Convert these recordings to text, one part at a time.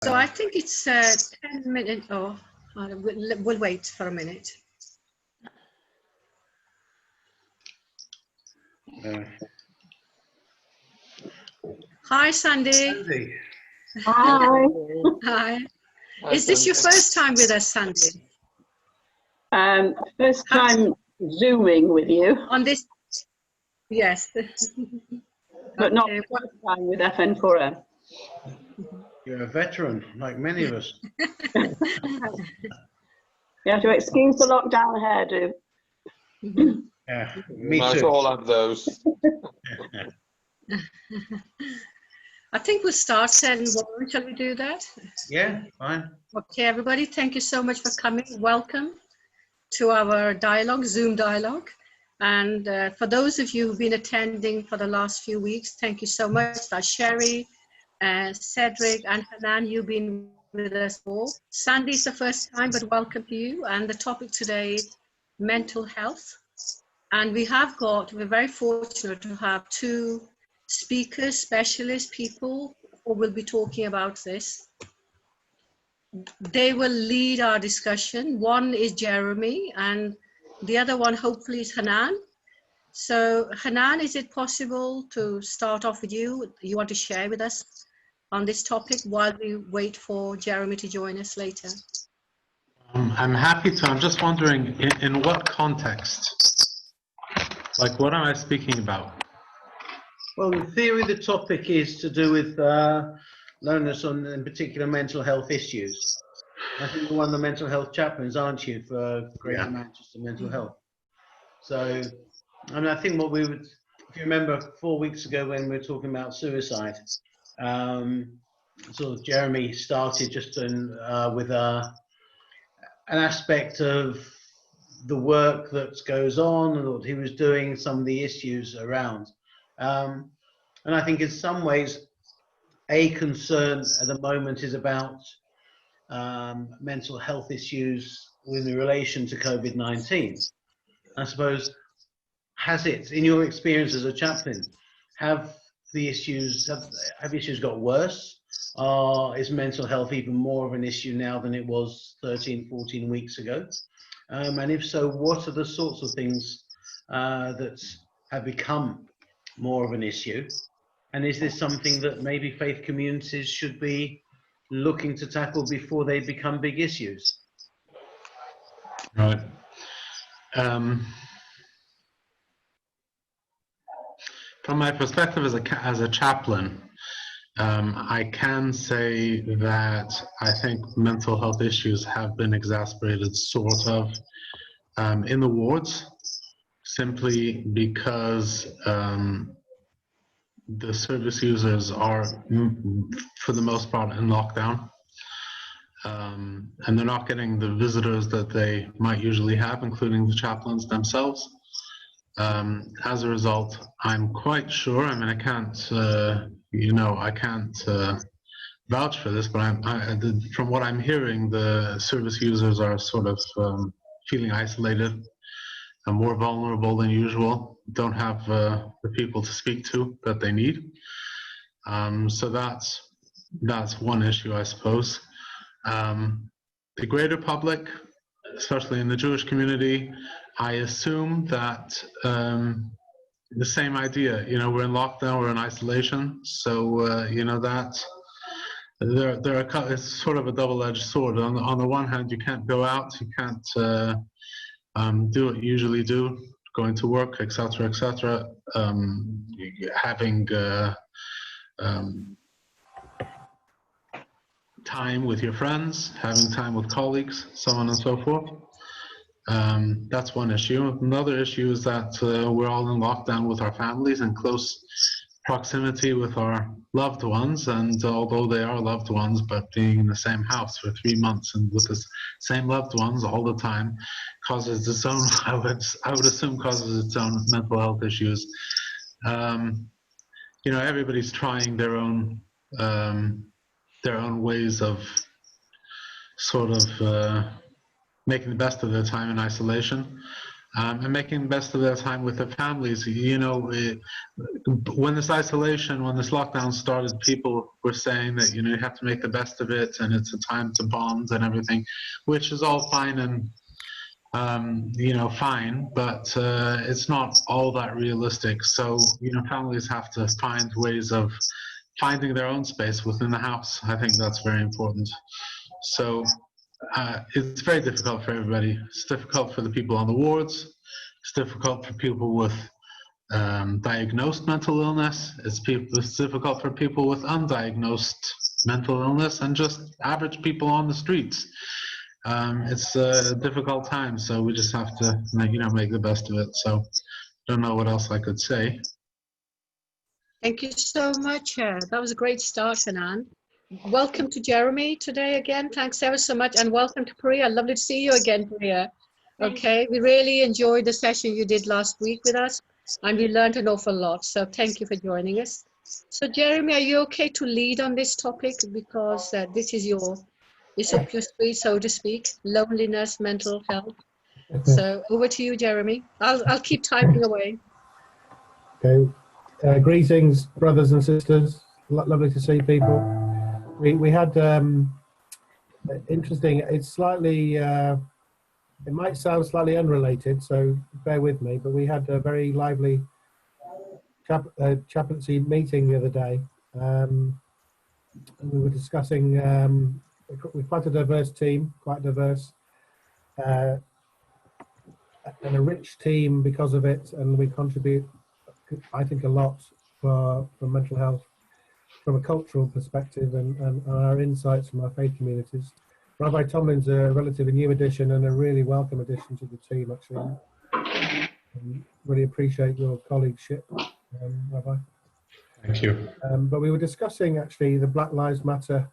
So I think it's 10 minutes. Oh, we'll wait for a minute. Hi, Sandy. Sandy. Hi. Hi. Is this your first time with us, Sandy? First time Zooming with you, On this? Yes. but not Okay. first time with FN4M. You're a veteran, like many of us. You have to excuse the lockdown hairdo. Yeah, We me might too. all have those. I think we'll start then. Shall we do that? Yeah, fine. Okay, everybody, thank you so much for coming. Welcome to our dialogue, Zoom dialogue. And for those of you who've been attending for the last few weeks, thank you so much. That's Sherry, Cedric, and Hanan, you've been with us all. Sandy, it's the first time, but welcome to you. And the topic today is mental health. And we're very fortunate to have two speakers, specialist people who will be talking about this. They will lead our discussion. One is Jeremy and the other one hopefully is Hanan. So Hanan, is it possible to start off with you? You want to share with us on this topic while we wait for Jeremy to join us later? I'm happy to. I'm just wondering in what context? Like, what am I speaking about? Well, in theory, the topic is to do with loneliness on, in particular, mental health issues. I think you're one of the mental health chaplains, aren't you, for Greater Manchester Mental Health? So, I mean, I think what we would, if you remember 4 weeks ago when we were talking about suicide, sort of Jeremy started just with an aspect of the work that goes on and what he was doing, some of the issues around. And I think in some ways, a concern at the moment is about mental health issues with relation to COVID-19. I suppose, has it, in your experience as a chaplain, have issues got worse? Is mental health even more of an issue now than it was 13, 14 weeks ago? And if so, what are the sorts of things that have become more of an issue? And is this something that maybe faith communities should be looking to tackle before they become big issues? Right. From my perspective as a chaplain, I can say that I think mental health issues have been exacerbated, sort of, in the wards, simply because the service users are, for the most part, in lockdown. And they're not getting the visitors that they might usually have, including the chaplains themselves. As a result, I'm quite sure, I mean, I can't, I can't vouch for this, but from what I'm hearing, the service users are sort of feeling isolated and more vulnerable than usual, don't have the people to speak to that they need. So that's one issue, I suppose. The greater public, especially in the Jewish community, I assume that the same idea, we're in lockdown, we're in isolation, so that it's sort of a double-edged sword. On the one hand, you can't go out, you can't do what you usually do, going to work, etc., etc., having time with your friends, having time with colleagues, so on and so forth. That's one issue. Another issue is that we're all in lockdown with our families in close proximity with our loved ones, and although they are loved ones, but being in the same house for 3 months and with the same loved ones all the time causes its own, I would assume, causes its own mental health issues. Everybody's trying their own ways of sort of making the best of their time in isolation. and making the best of their time with their families. You know, when this isolation, when this lockdown started, people were saying that, you know, you have to make the best of it and it's a time to bond and everything, which is all fine and, you know, fine, but it's not all that realistic. So, you know, families have to find ways of finding their own space within the house. I think that's very important. So it's very difficult for everybody. It's difficult for the people on the wards. It's difficult for people with diagnosed mental illness. It's difficult for people with undiagnosed mental illness and just average people on the streets. It's a difficult time, so we just have to, you know, make the best of it. So don't know what else I could say. Thank you so much. That was a great start, Hanan. Welcome to Jeremy today again. Thanks ever so much. And welcome to Priya. Lovely to see you again, Priya. Okay, we really enjoyed the session you did last week with us, and we learned an awful lot. So thank you for joining us. So Jeremy, are you okay to lead on this topic? Because this is it's up your street, so to speak, loneliness, mental health. So over to you, Jeremy. I'll keep typing away. Okay. Greetings, brothers and sisters. Lovely to see people. We had interesting. It's slightly. It might sound slightly unrelated, so bear with me. But we had a very lively chaplaincy meeting the other day. And we were discussing. We're quite a diverse team, quite diverse, and a rich team because of it. And we contribute, I think, a lot for mental health from a cultural perspective and our insights from our faith communities. Rabbi Tomlin's a relatively new addition and a really welcome addition to the team, actually. Really appreciate your colleagueship, Rabbi. Thank you. But we were discussing, actually, the Black Lives Matter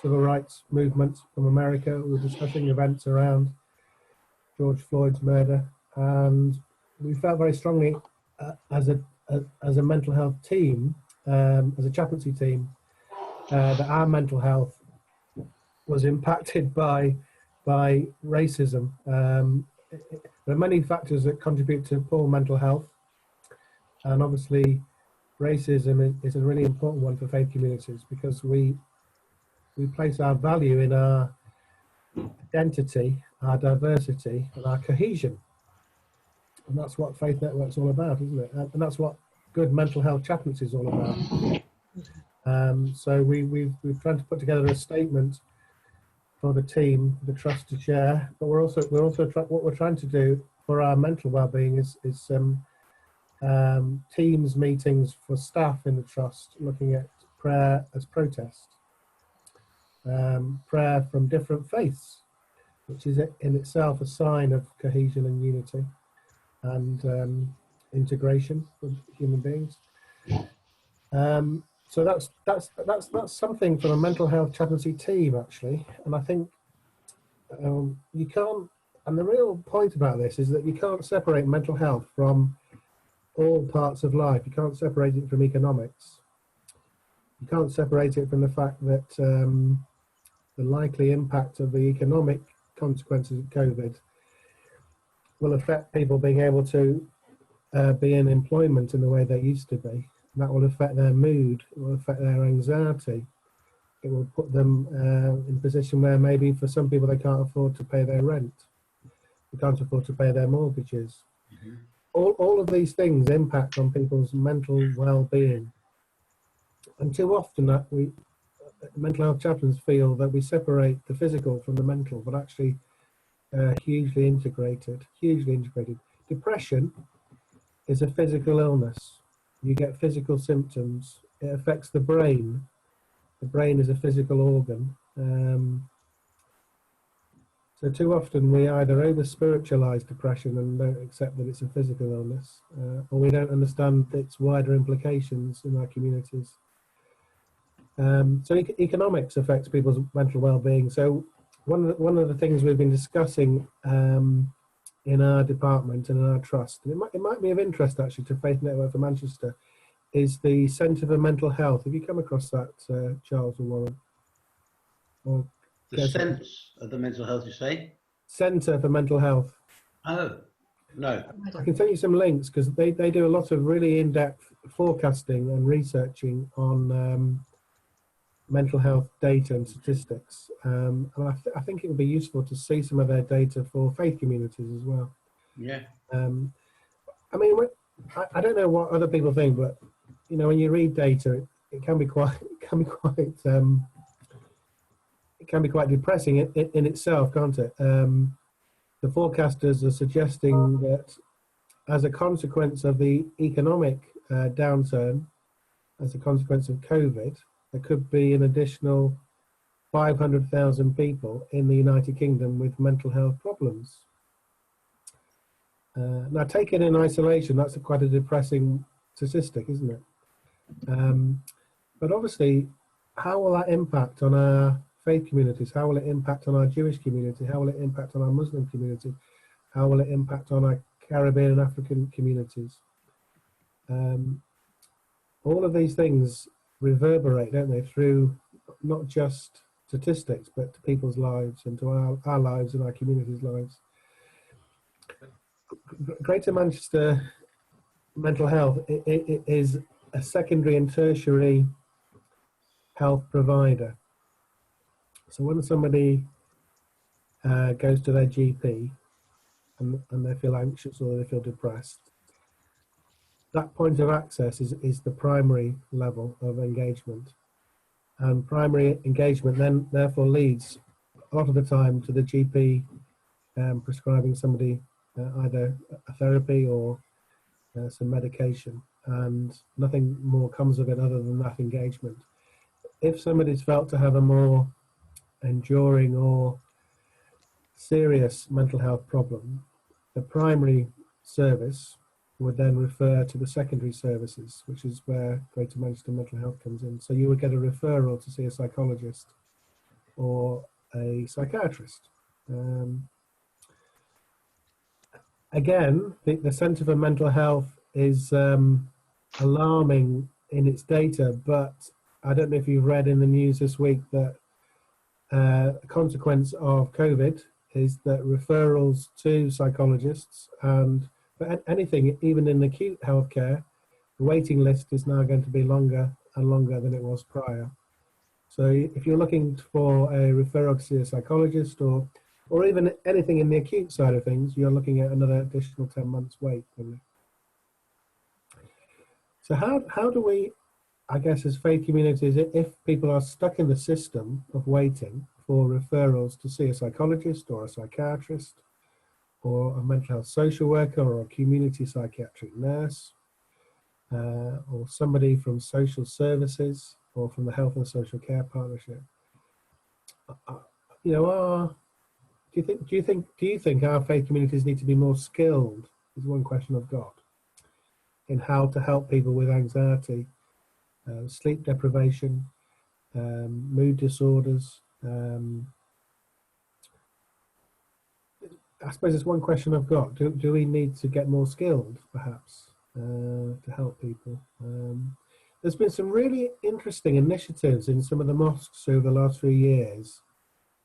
civil rights movement from America. We were discussing events around George Floyd's murder, and we felt very strongly as a mental health team, as a chaplaincy team, that our mental health was impacted by racism. There are many factors that contribute to poor mental health, and obviously racism is a really important one for faith communities, because we place our value in our identity, our diversity, and our cohesion. And that's what Faith Network's all about, isn't it? And that's what good mental health chaplaincy is all about. So we've tried to put together a statement for the team, the trust to share. But we're also what we're trying to do for our mental well-being is teams meetings for staff in the trust, looking at prayer as protest, prayer from different faiths, which is in itself a sign of cohesion and unity and integration with human beings. So that's something from a mental health chaplaincy team, actually. And I think you can't. And the real point about this is that you can't separate mental health from all parts of life. You can't separate it from economics. You can't separate it from the fact that the likely impact of the economic consequences of COVID will affect people being able to be in employment in the way they used to be. That will affect their mood, it will affect their anxiety. It will put them in a position where maybe for some people they can't afford to pay their rent. They can't afford to pay their mortgages. Mm-hmm. All of these things impact on people's mental well-being. And too often that mental health chaplains feel that we separate the physical from the mental, but actually hugely integrated. Depression is a physical illness. You get physical symptoms. It affects the brain. The brain is a physical organ. So too often we either over-spiritualize depression and don't accept that it's a physical illness, or we don't understand its wider implications in our communities. So economics affects people's mental well-being. So one of the things we've been discussing in our department and in our trust, and it might be of interest actually to Faith Network for Manchester, is the Centre for Mental Health. Have you come across that, Charles or Warren? Or the sense of the mental health, you say? Centre for Mental Health. Oh. No. I can send you some links because they do a lot of really in-depth forecasting and researching on mental health data and statistics. And I think it would be useful to see some of their data for faith communities as well. Yeah. I mean, I don't know what other people think, but you know, when you read data, it can be quite depressing in itself, can't it? The forecasters are suggesting that as a consequence of the economic downturn, as a consequence of COVID, there could be an additional 500,000 people in the United Kingdom with mental health problems. Now, taken in isolation, that's quite a depressing statistic, isn't it? But obviously, how will that impact on our faith communities? How will it impact on our Jewish community? How will it impact on our Muslim community? How will it impact on our Caribbean and African communities? All of these things reverberate, don't they, through not just statistics, but to people's lives and to our lives and our communities' lives. Greater Manchester Mental Health it is a secondary and tertiary health provider. So when somebody goes to their GP and they feel anxious or they feel depressed, that point of access is the primary level of engagement. And primary engagement then therefore leads a lot of the time to the GP prescribing somebody either a therapy or some medication, and nothing more comes of it other than that engagement. If somebody's felt to have a more enduring or serious mental health problem, the primary service would then refer to the secondary services, which is where Greater Manchester Mental Health comes in. So you would get a referral to see a psychologist or a psychiatrist. Again, the Centre for Mental Health is alarming in its data, but I don't know if you've read in the news this week that a consequence of COVID is that referrals to psychologists and for anything, even in acute healthcare, the waiting list is now going to be longer and longer than it was prior. So if you're looking for a referral to see a psychologist or even anything in the acute side of things, you're looking at another additional 10 months wait. So how do we, I guess, as faith communities, if people are stuck in the system of waiting for referrals to see a psychologist or a psychiatrist or a mental health social worker or a community psychiatric nurse or somebody from social services or from the Health and Social Care Partnership, you know, do you think our faith communities need to be more skilled, is one question I've got, in how to help people with anxiety, sleep deprivation, mood disorders? I suppose it's one question I've got. Do we need to get more skilled, perhaps, to help people? There's been some really interesting initiatives in some of the mosques over the last few years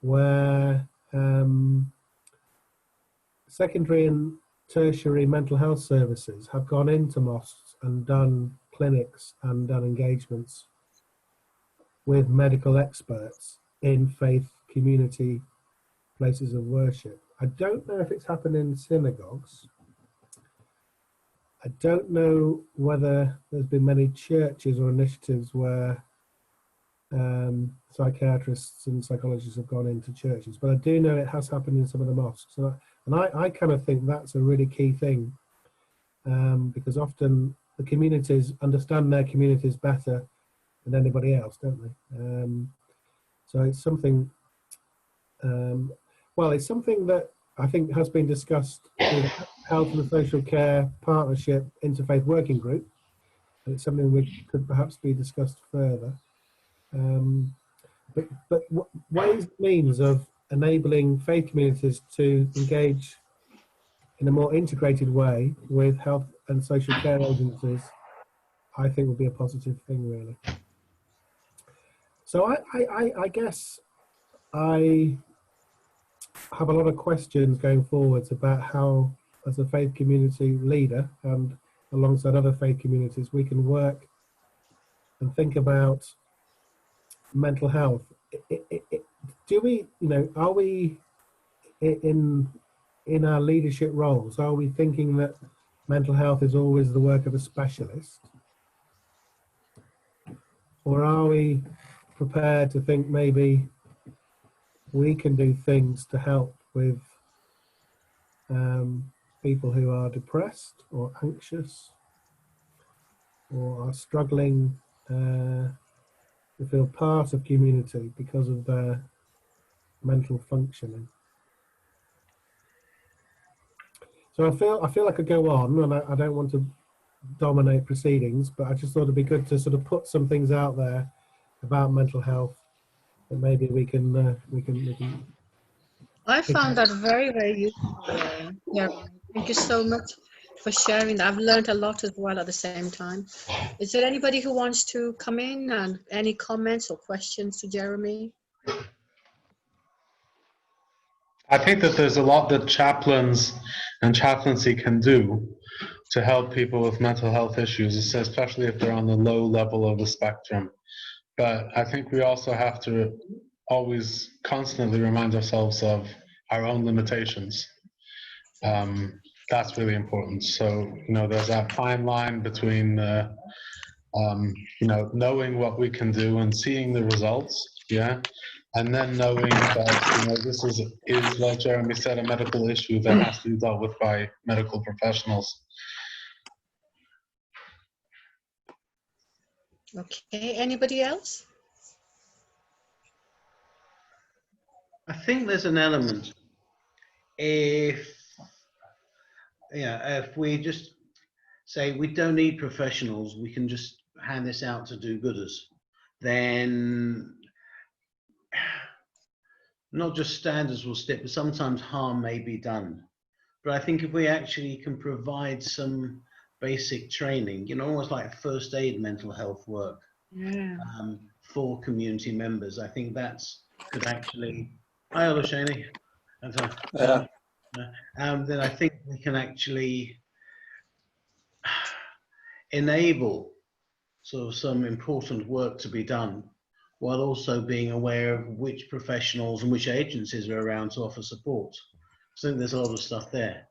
where secondary and tertiary mental health services have gone into mosques and done clinics and done engagements with medical experts in faith community places of worship. I don't know if it's happened in synagogues. I don't know whether there's been many churches or initiatives where psychiatrists and psychologists have gone into churches, but I do know it has happened in some of the mosques. And I kind of think that's a really key thing, because often the communities understand their communities better than anybody else, don't they? So it's something, well, it's something that I think has been discussed with Health and Social Care Partnership Interfaith Working Group. And it's something which could perhaps be discussed further. But ways and means of enabling faith communities to engage in a more integrated way with health and social care agencies, I think would be a positive thing, really. So I guess I have a lot of questions going forwards about how as a faith community leader and alongside other faith communities, we can work and think about mental health. Do we, are we in our leadership roles, are we thinking that mental health is always the work of a specialist? Or are we prepared to think maybe we can do things to help with people who are depressed or anxious or are struggling to feel part of community because of their mental functioning? So I feel I could go on, and I don't want to dominate proceedings, but I just thought it'd be good to sort of put some things out there about mental health that maybe we can I found that very, very useful. Jeremy. Thank you so much for sharing that. I've learned a lot as well at the same time. Is there anybody who wants to come in and any comments or questions to Jeremy? I think that there's a lot that chaplains and chaplaincy can do to help people with mental health issues, especially if they're on the low level of the spectrum. But I think we also have to always constantly remind ourselves of our own limitations. That's really important. So, there's that fine line between, knowing what we can do and seeing the results, yeah, and then knowing that, this is, like Jeremy said, a medical issue that has to be dealt with by medical professionals. Okay, anybody else? I think there's an element. If we just say we don't need professionals, we can just hand this out to do-gooders, then not just standards will stick, but sometimes harm may be done. But I think if we actually can provide some basic training, almost like first aid mental health work, for community members, I think that's could actually. Hi, Olushani. Then I think we can actually enable sort of some important work to be done, while also being aware of which professionals and which agencies are around to offer support. So I think there's a lot of stuff there.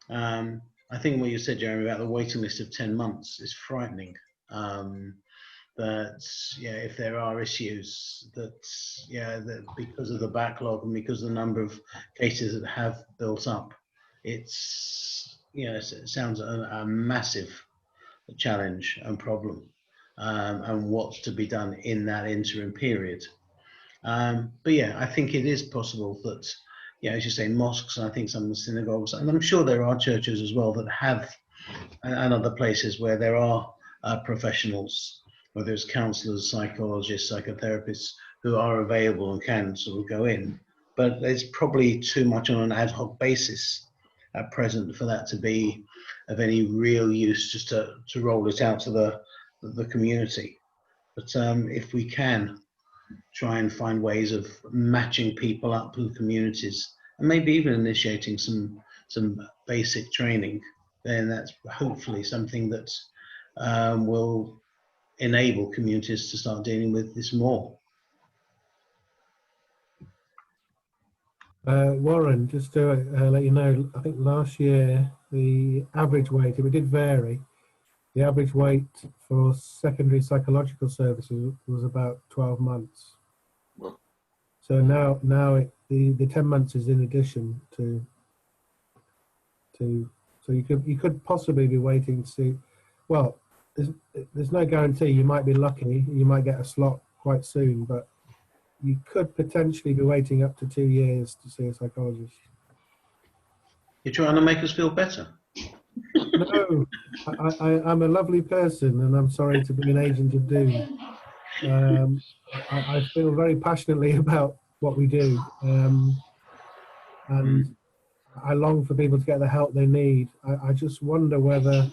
I think what you said, Jeremy, about the waiting list of 10 months is frightening. That if there are issues that because of the backlog and because of the number of cases that have built up, it's it sounds a massive challenge and problem, and what's to be done in that interim period. But I think it is possible that as you say, mosques, and I think some of the synagogues, and I'm sure there are churches as well that have, and other places where there are professionals, whether it's counsellors, psychologists, psychotherapists, who are available and can sort of go in. But it's probably too much on an ad hoc basis at present for that to be of any real use, just to roll it out to the community. But if we can try and find ways of matching people up with communities, and maybe even initiating some basic training, then that's hopefully something that will enable communities to start dealing with this more. Warren, just to let you know, I think last year the average wait, it did vary, the average wait for secondary psychological services was about 12 months. So now the 10 months is in addition to so you could possibly be waiting to see. Well, there's no guarantee. You might be lucky, you might get a slot quite soon, but you could potentially be waiting up to 2 years to see a psychologist. You're trying to make us feel better? No, I'm a lovely person, and I'm sorry to be an agent of doom. I feel very passionately about what we do, and I long for people to get the help they need. I just wonder whether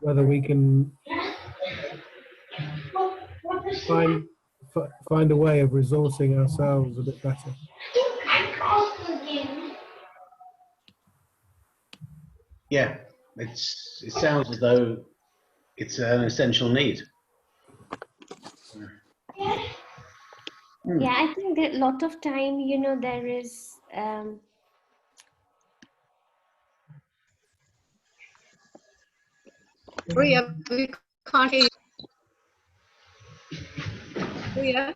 we can find a way of resourcing ourselves a bit better. Yeah, it sounds as though it's an essential need. Yeah, I think that a lot of time, you know, there is Priya, we can't hear you. Priya?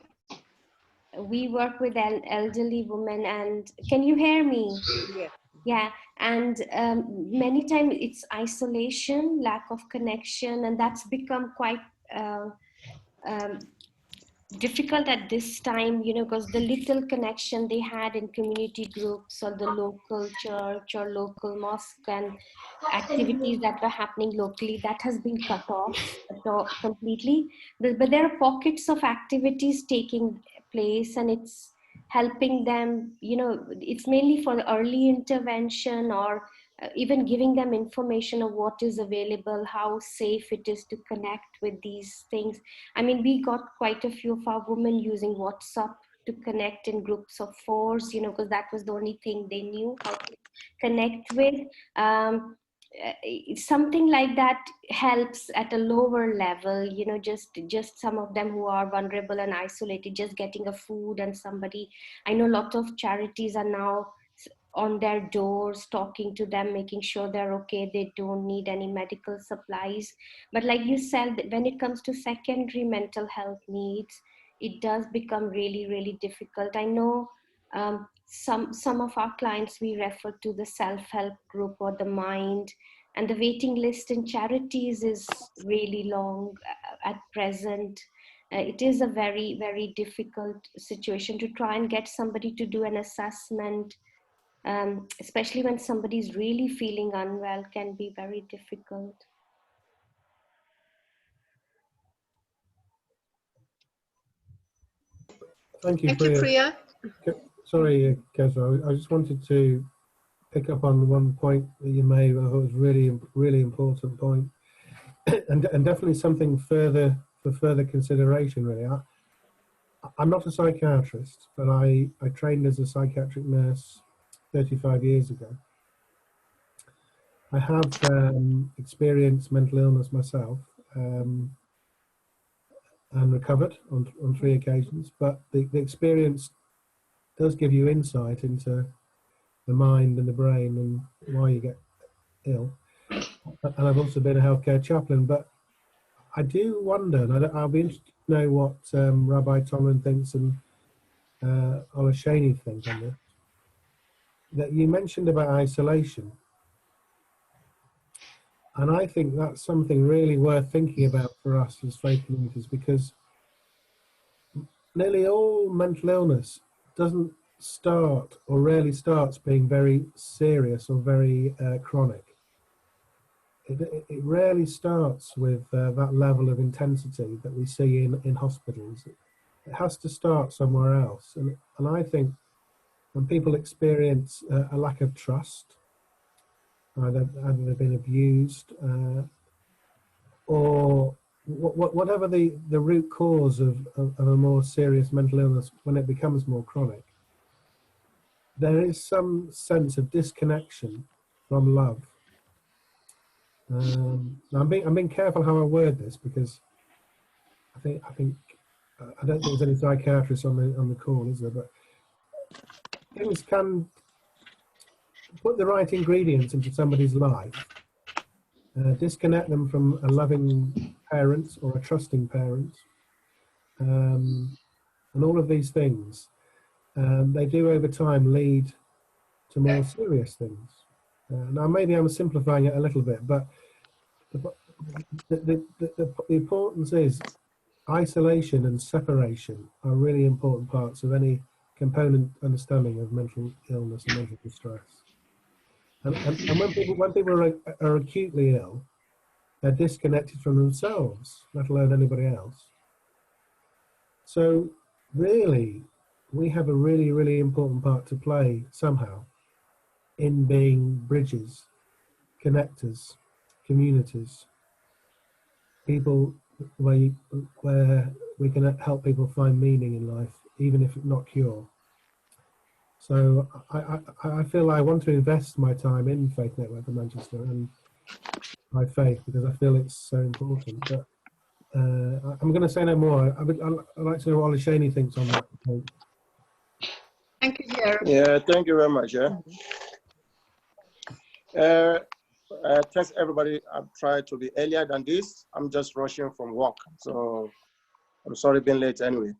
we work with elderly women, and can you hear me? Yeah. Yeah, and many times it's isolation, lack of connection, and that's become quite um, difficult at this time, you know, because the little connection they had in community groups or the local church or local mosque and activities that were happening locally, that has been cut off completely. But there are pockets of activities taking place, and it's helping them, you know, it's mainly for the early intervention, or even giving them information of what is available, how safe it is to connect with these things. I mean, we got quite a few of our women using WhatsApp to connect in groups of fours, you know, because that was the only thing they knew how to connect with. Something like that helps at a lower level, you know, just some of them who are vulnerable and isolated, just getting a food and somebody. I know a lot of charities are now on their doors, talking to them, making sure they're okay, they don't need any medical supplies. But like you said, when it comes to secondary mental health needs, it does become really, really difficult. I know some of our clients, we refer to the self-help group or the Mind, and the waiting list in charities is really long at present. It is a very, very difficult situation to try and get somebody to do an assessment, especially when somebody's really feeling unwell, can be very difficult. Thank you, Thank you, Priya. Priya. Sorry, Kezra, I just wanted to pick up on one point that you made. I thought was really, really important point, and definitely something further for further consideration. Really, I'm not a psychiatrist, but I trained as a psychiatric nurse 35 years ago. I have experienced mental illness myself and recovered on 3 occasions, but the experience does give you insight into the mind and the brain and why you get ill. And I've also been a healthcare chaplain, but I do wonder, and I'll be interested to know what Rabbi Tomlin thinks and Ola Shaney think on this, that you mentioned about isolation. And I think that's something really worth thinking about for us as faith communities, because nearly all mental illness doesn't start, or rarely starts, being very serious or very chronic. It rarely starts with that level of intensity that we see in hospitals. It has to start somewhere else. And I think when people experience a lack of trust, either they've been abused, or whatever the root cause of a more serious mental illness, when it becomes more chronic, there is some sense of disconnection from love. I'm being careful how I word this, because I think I don't think there's any psychiatrists on the call, is there? But things can put the right ingredients into somebody's life, disconnect them from a loving parent or a trusting parent, and all of these things. They do over time lead to more serious things. Now, maybe I'm simplifying it a little bit, but the importance is isolation and separation are really important parts of any component understanding of mental illness and mental distress. And when people are acutely ill, they're disconnected from themselves, let alone anybody else. So really, we have a really, really important part to play somehow in being bridges, connectors, communities, people where we can help people find meaning in life, even if not cure. So I feel I want to invest my time in Faith Network of Manchester and my faith, because I feel it's so important. But I'm going to say no more. I'd like to know what Olashani thinks on that point. Thank you, Jeremy. Yeah, thank you very much. Yeah. Thanks everybody. I've tried to be earlier than this. I'm just rushing from work, so I'm sorry being late anyway.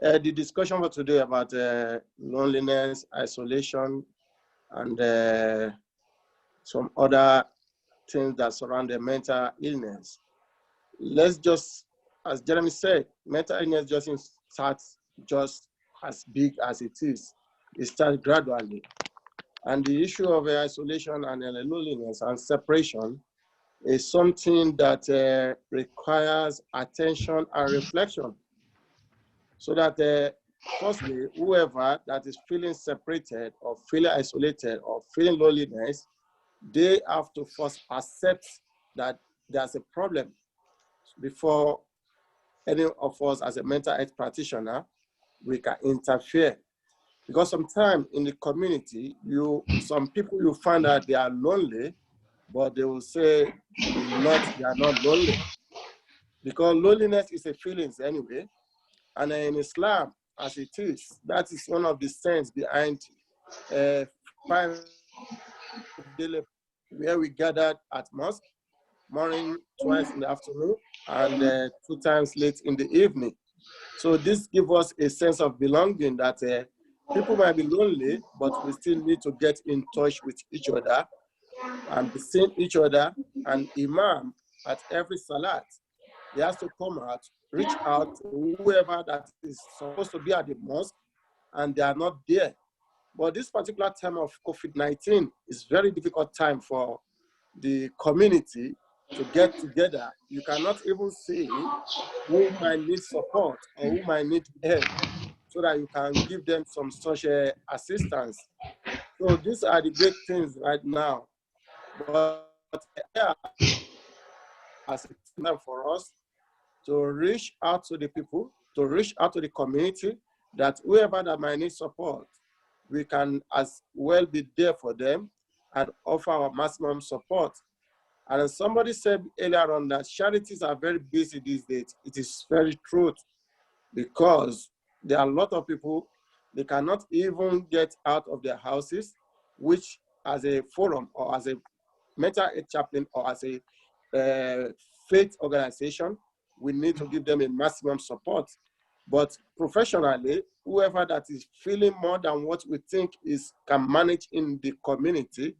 The discussion for today about loneliness, isolation, and some other things that surround the mental illness. Let's just, as Jeremy said, mental illness just starts just as big as it is. It starts gradually. And the issue of isolation and loneliness and separation is something that requires attention and reflection. So that firstly, whoever that is feeling separated or feeling isolated or feeling loneliness, they have to first accept that there's a problem before any of us as a mental health practitioner, we can interfere. Because sometimes in the community, some people you find that they are lonely, but they will say they are not lonely. Because loneliness is a feeling anyway. And in Islam, as it is, that is one of the sense behind 5 daily where we gathered at mosque, morning, twice in the afternoon, and 2 times late in the evening. So this gives us a sense of belonging that people might be lonely, but we still need to get in touch with each other and be seeing each other. And Imam at every Salat, he has to come out, reach out to whoever that is supposed to be at the mosque, and they are not there. But this particular time of COVID-19 is very difficult time for the community to get together. You cannot even see who might need support or who might need help so that you can give them some social assistance. So these are the great things right now. But yeah, as a time for us to reach out to the people, to reach out to the community, that whoever that might need support, we can as well be there for them and offer our maximum support. And as somebody said earlier on that charities are very busy these days. It is very true, because there are a lot of people, they cannot even get out of their houses, which as a forum or as a mental health chaplain or as a faith organization, we need to give them a maximum support. But professionally, whoever that is feeling more than what we think can manage in the community,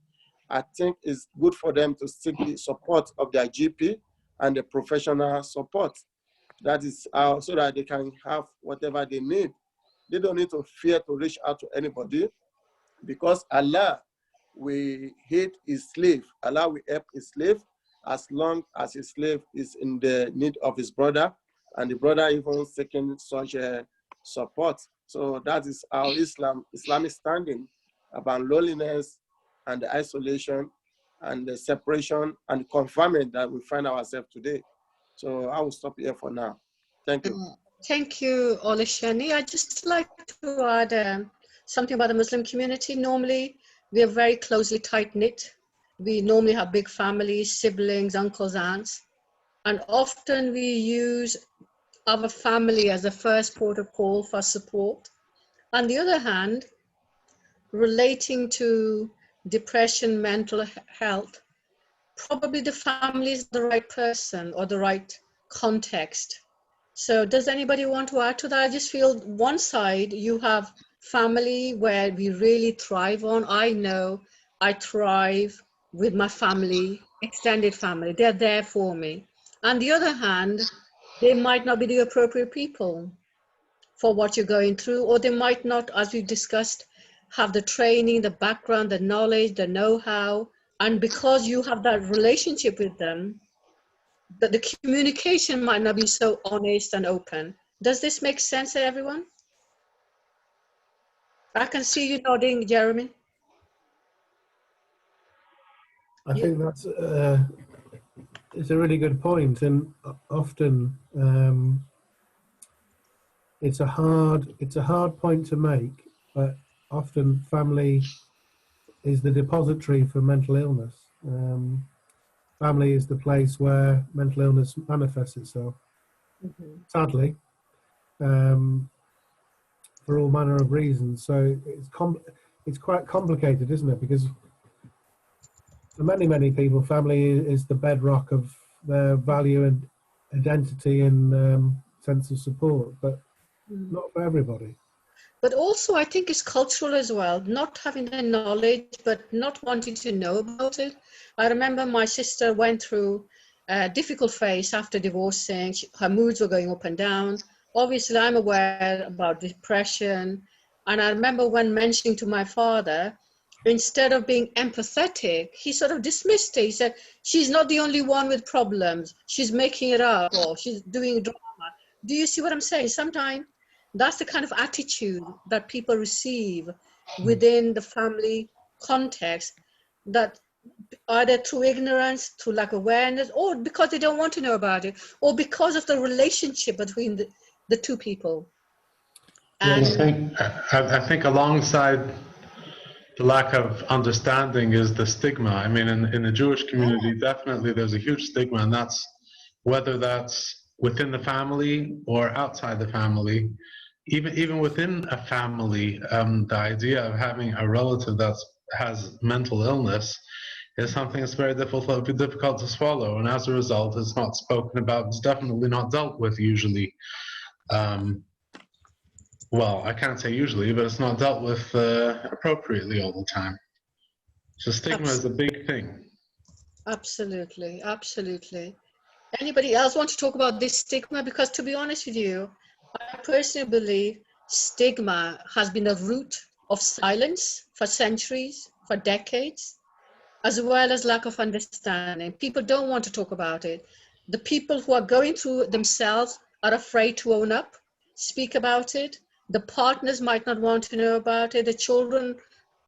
I think it's good for them to seek the support of their GP and the professional support. That is so that they can have whatever they need. They don't need to fear to reach out to anybody, because Allah will hate his slave. Allah will help his slave as long as his slave is in the need of his brother, and the brother even seeking such support. So that is our Islamic standing about loneliness and the isolation and the separation and confinement that we find ourselves today. So I will stop here for now. Thank you. Thank you, Olashani. I'd just like to add something about the Muslim community. Normally, we are very closely tight-knit. We normally have big families, siblings, uncles, aunts, and often we use our family as a first port of call for support. On the other hand, relating to depression, mental health, probably the family is the right person or the right context. So does anybody want to add to that? I just feel one side, you have family where we really thrive on. I know I thrive with my family, extended family. They're there for me. On the other hand, they might not be the appropriate people for what you're going through, or they might not, as we've discussed, have the training, the background, the knowledge, the know-how. And because you have that relationship with them, that the communication might not be so honest and open. Does this make sense to everyone? I can see you nodding, Jeremy. I think that's it's a really good point, and often it's a hard point to make, but often family is the depository for mental illness. Family is the place where mental illness manifests itself. Sadly, for all manner of reasons. So it's quite complicated, isn't it? Because for many people, family is the bedrock of their value and identity and sense of support, but not for everybody. But also, I think it's cultural as well, not having the knowledge, but not wanting to know about it. I remember my sister went through a difficult phase after divorcing. Her moods were going up and down. Obviously, I'm aware about depression. And I remember when mentioning to my father, instead of being empathetic, he sort of dismissed it. He said, she's not the only one with problems. She's making it up, or she's doing drama. Do you see what I'm saying? Sometimes that's the kind of attitude that people receive within the family context, that either through ignorance, through lack of awareness, or because they don't want to know about it, or because of the relationship between the two people. And I think alongside the lack of understanding is the stigma. I mean, in the Jewish community, definitely there's a huge stigma, and that's whether that's within the family or outside the family. Even within a family, the idea of having a relative that has mental illness is something that's very difficult to swallow, and as a result, it's not spoken about. It's definitely not dealt with usually. Well, I can't say usually, but it's not dealt with appropriately all the time. So stigma is a big thing. Absolutely, absolutely. Anybody else want to talk about this stigma? Because to be honest with you, I personally believe stigma has been a root of silence for centuries, for decades, as well as lack of understanding. People don't want to talk about it. The people who are going through it themselves are afraid to own up, speak about it. The partners might not want to know about it. The children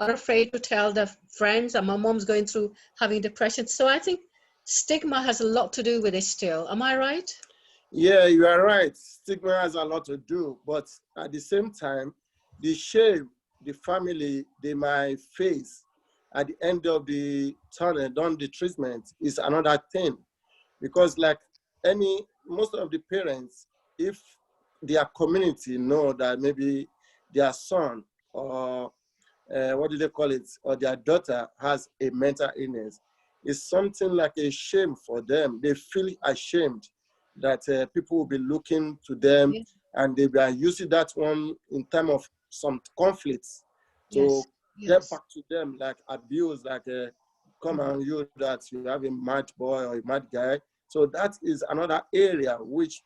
are afraid to tell their friends, and my mom's going through having depression. So I think stigma has a lot to do with it still. Am I right? Yeah, you are right. Stigma has a lot to do, but at the same time, the shame the family they might face at the end of the tunnel, done the treatment, is another thing. Because like most of the parents, if their community know that maybe their son or what do they call it, or their daughter has a mental illness, it's something like a shame for them. They feel ashamed that people will be looking to them, yes, and they are using that one in terms of some conflicts to get back to them, like abuse, like come on you that you have a mad boy or a mad guy. So that is another area which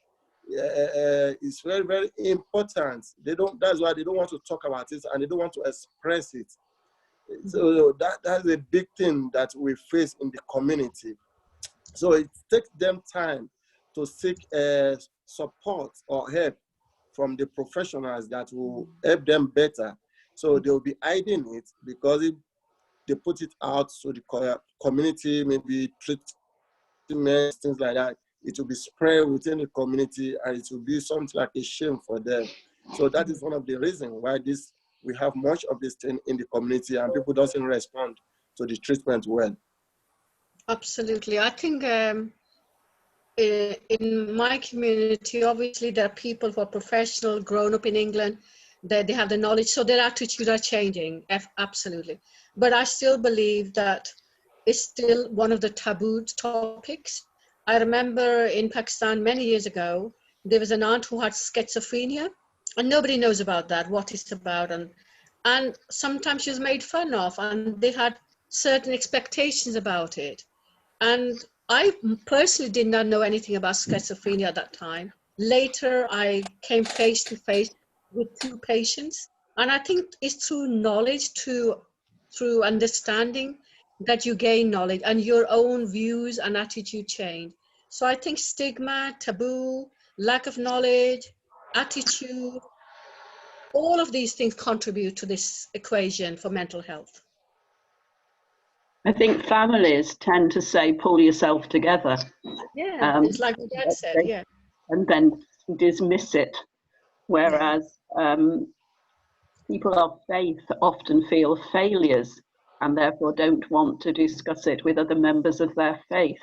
is very, very important. That's why they don't want to talk about it and they don't want to express it. So that's a big thing that we face in the community. So it takes them time to seek support or help from the professionals that will help them better. So they'll be hiding it, because if they put it out so the community, maybe treatment, things like that, it will be spread within the community and it will be something like a shame for them. So that is one of the reasons why we have much of this thing in the community and people doesn't respond to the treatment well. Absolutely. I think in my community, obviously there are people who are professional, grown up in England, that they have the knowledge, so their attitudes are changing, absolutely. But I still believe that it's still one of the taboo topics. I remember in Pakistan many years ago, there was an aunt who had schizophrenia, and nobody knows about that, what it's about, and sometimes she was made fun of, and they had certain expectations about it. And I personally did not know anything about schizophrenia at that time. Later, I came face to face with 2 patients, and I think it's through knowledge, through understanding, that you gain knowledge and your own views and attitude change. So I think stigma, taboo, lack of knowledge, attitude, all of these things contribute to this equation for mental health. I think families tend to say, pull yourself together. Yeah, it's like my dad said, yeah. And then dismiss it. Whereas people of faith often feel failures and therefore don't want to discuss it with other members of their faith.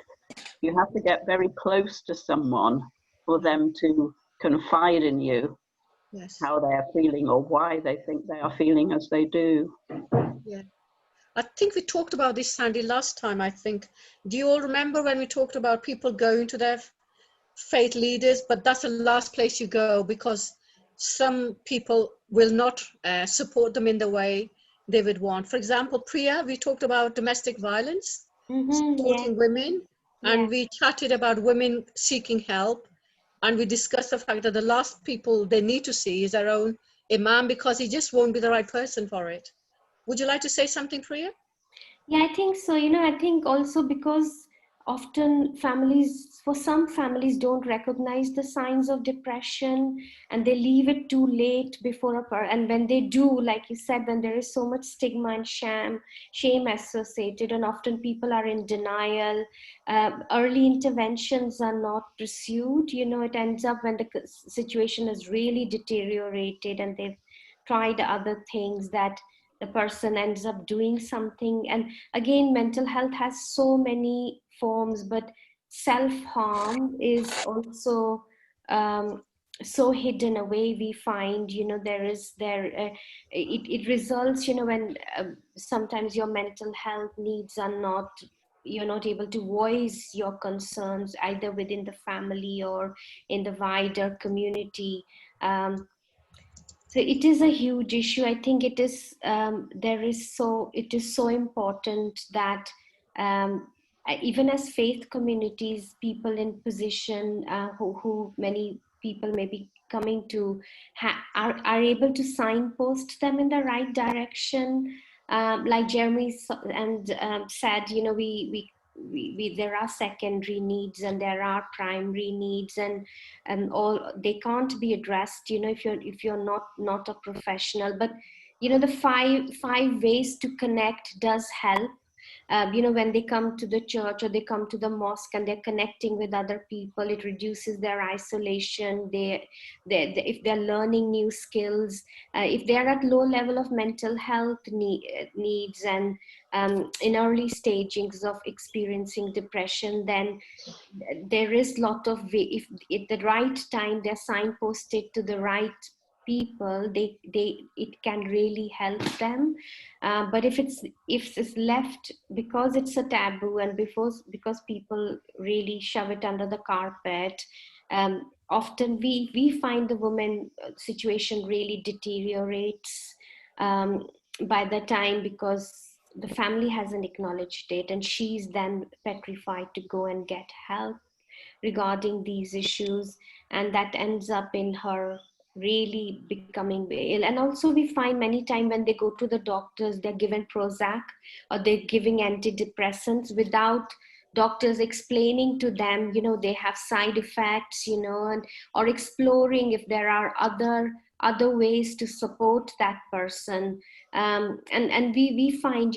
You have to get very close to someone for them to confide in you Yes. how they are feeling or why they think they are feeling as they do. Yeah. I think we talked about this, Sandy, last time, I think. Do you all remember when we talked about people going to their faith leaders, but that's the last place you go because some people will not support them in the way they would want. For example, Priya, we talked about domestic violence, supporting women, and we chatted about women seeking help, and we discussed the fact that the last people they need to see is their own imam because he just won't be the right person for it. Would you like to say something, Priya? Yeah, I think so. I think also because often for some families don't recognize the signs of depression and they leave it too late before and when they do, like you said, when there is so much stigma and shame associated, and often people are in denial, early interventions are not pursued. It ends up when the situation is really deteriorated and they've tried other things that the person ends up doing something. And again, mental health has so many forms, but self-harm is also so hidden away. We find it results when sometimes your mental health needs are not, you're not able to voice your concerns either within the family or in the wider community. So it is a huge issue. I think it is. It is so important that even as faith communities, people in position who many people may be coming to are able to signpost them in the right direction. Like Jeremy said, there are secondary needs and there are primary needs, and all they can't be addressed if you're not a professional. But the five ways to connect does help. When they come to the church or they come to the mosque and they're connecting with other people, it reduces their isolation. If they're learning new skills, if they're at low level of mental health needs and in early stages of experiencing depression, then there is lot of if at the right time they're signposted to the right people, it can really help them. But if it's left because it's a taboo and because people really shove it under the carpet, often we find the woman situation really deteriorates by the time, because the family hasn't acknowledged it and she's then petrified to go and get help regarding these issues, and that ends up in her really becoming ill. And also we find many times when they go to the doctors, they're given Prozac or they're giving antidepressants without doctors explaining to them they have side effects, or exploring if there are other ways to support that person. And we find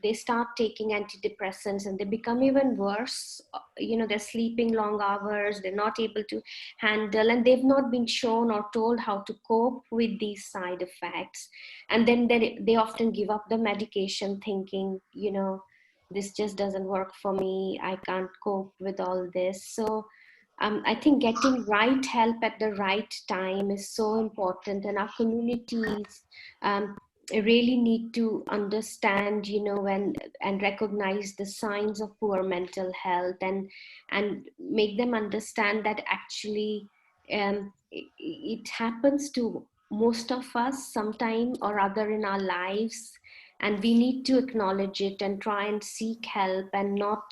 they start taking antidepressants and they become even worse. They're sleeping long hours, they're not able to handle, and they've not been shown or told how to cope with these side effects. And then they often give up the medication thinking, this just doesn't work for me, I can't cope with all this. So I think getting right help at the right time is so important, and our communities really need to understand, and recognize the signs of poor mental health, and make them understand that actually it happens to most of us sometime or other in our lives, and we need to acknowledge it and try and seek help. And not,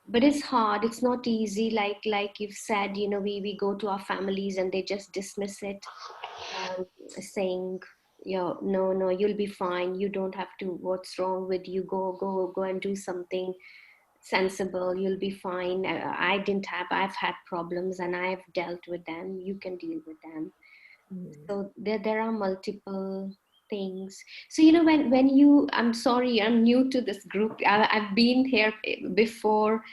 but it's hard, it's not easy, like you've said, we go to our families and they just dismiss it, saying, no, you'll be fine, you don't have to, what's wrong with you, go and do something sensible, you'll be fine. I've had problems and I've dealt with them, you can deal with them. So there are multiple things. So, you know, when you, I'm sorry, I'm new to this group. I've been here before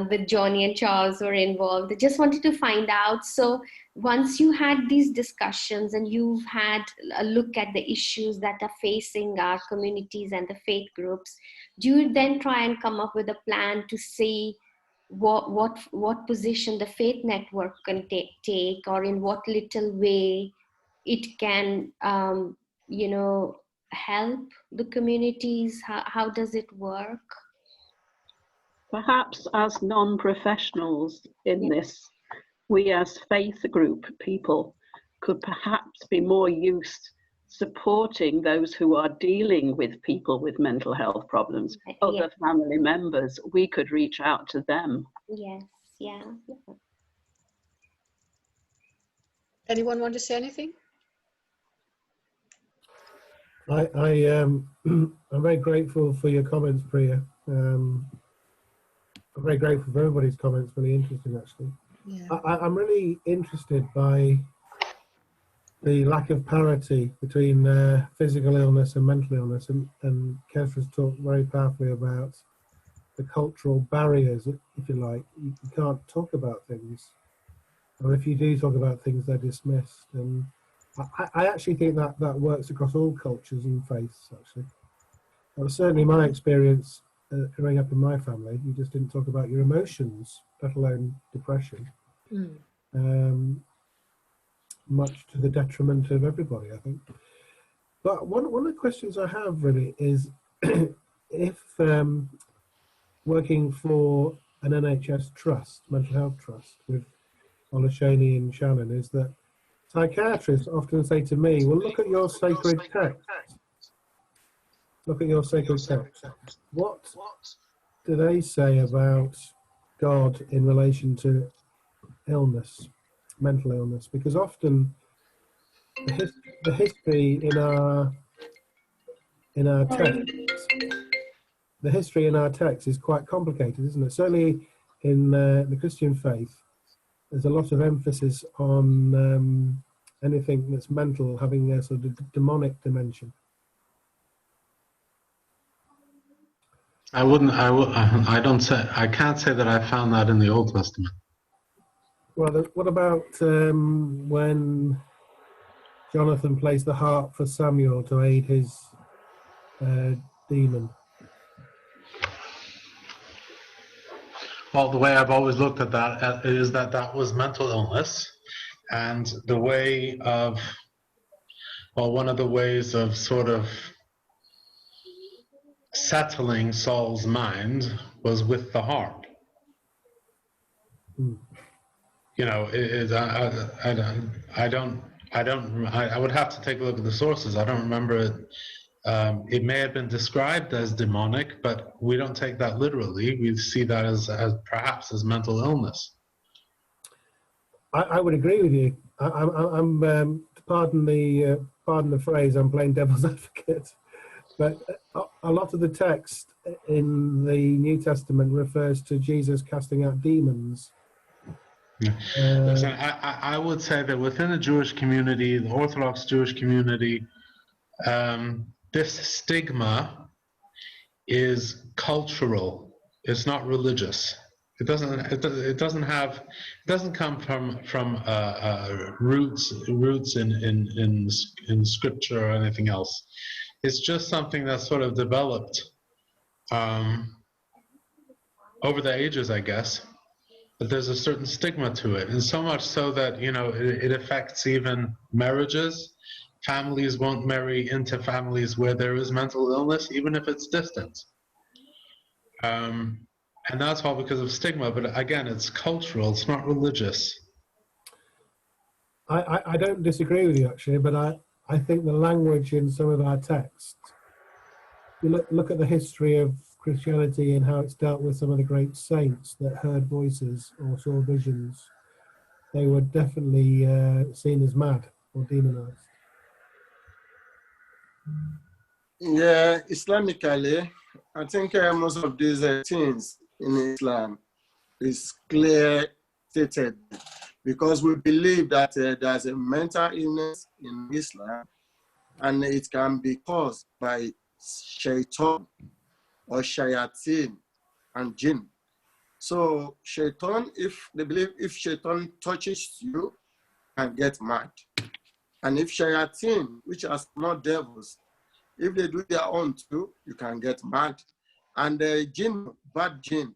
with Johnny and Charles were involved. I just wanted to find out. So once you had these discussions and you've had a look at the issues that are facing our communities and the faith groups, do you then try and come up with a plan to see what position the faith network can take, or in what little way it can, you know, help the communities? How does it work? Perhaps as non-professionals in this, we as faith group people could perhaps be more used supporting those who are dealing with people with mental health problems. Other family members, we could reach out to them. Yes, yeah. Anyone want to say anything? I'm very grateful for your comments, Priya. I'm very grateful for everybody's comments, really interesting actually. Yeah. I'm really interested by the lack of parity between physical illness and mental illness, and Kestra's talked very powerfully about the cultural barriers, if you like. You can't talk about things, or if you do talk about things, they're dismissed. And I actually think that works across all cultures and faiths, actually. That was certainly my experience growing up in my family. You just didn't talk about your emotions, let alone depression. Much to the detriment of everybody, I think. But one of the questions I have really is if working for an NHS trust, mental health trust, with Olusheni and Shannon, is that psychiatrists often say to me, well, look at your sacred text. Look at your sacred text. What do they say about God in relation to illness, mental illness? Because often the history in our text, the history in our text is quite complicated, isn't it? Certainly in the Christian faith, there's a lot of emphasis on anything that's mental having a sort of demonic dimension. I can't say that I found that in the Old Testament. Well, what about when Jonathan plays the harp for Samuel to aid his demon? Well, the way I've always looked at that is that was mental illness, and the way of, well, one of the ways of sort of settling Saul's mind was with the harp. You know, I would have to take a look at the sources. I don't remember it. It may have been described as demonic, but we don't take that literally. We see that as perhaps as mental illness. I would agree with you. I'm pardon the phrase, I'm playing devil's advocate, but a lot of the text in the New Testament refers to Jesus casting out demons. Listen, I would say that within the Jewish community, the Orthodox Jewish community, this stigma is cultural. It's not religious. It doesn't come from roots in scripture or anything else. It's just something that's sort of developed over the ages, I guess. But there's a certain stigma to it, and so much so that, you know, it affects even marriages. Families won't marry into families where there is mental illness, even if it's distant. And that's all because of stigma, but again, it's cultural, it's not religious. I don't disagree with you, actually, but I think the language in some of our texts, you look at the history of Christianity and how it's dealt with some of the great saints that heard voices or saw visions, they were definitely seen as mad or demonized. Yeah, Islamically, I think most of these things in Islam is clear stated, because we believe that there's a mental illness in Islam, and it can be caused by shaitan or shayateen and jinn. So shaitan, if they believe if shaitan touches you, you can get mad. And if shayateen, which are not devils, if they do their own too, you can get mad. And the jinn, bad jinn,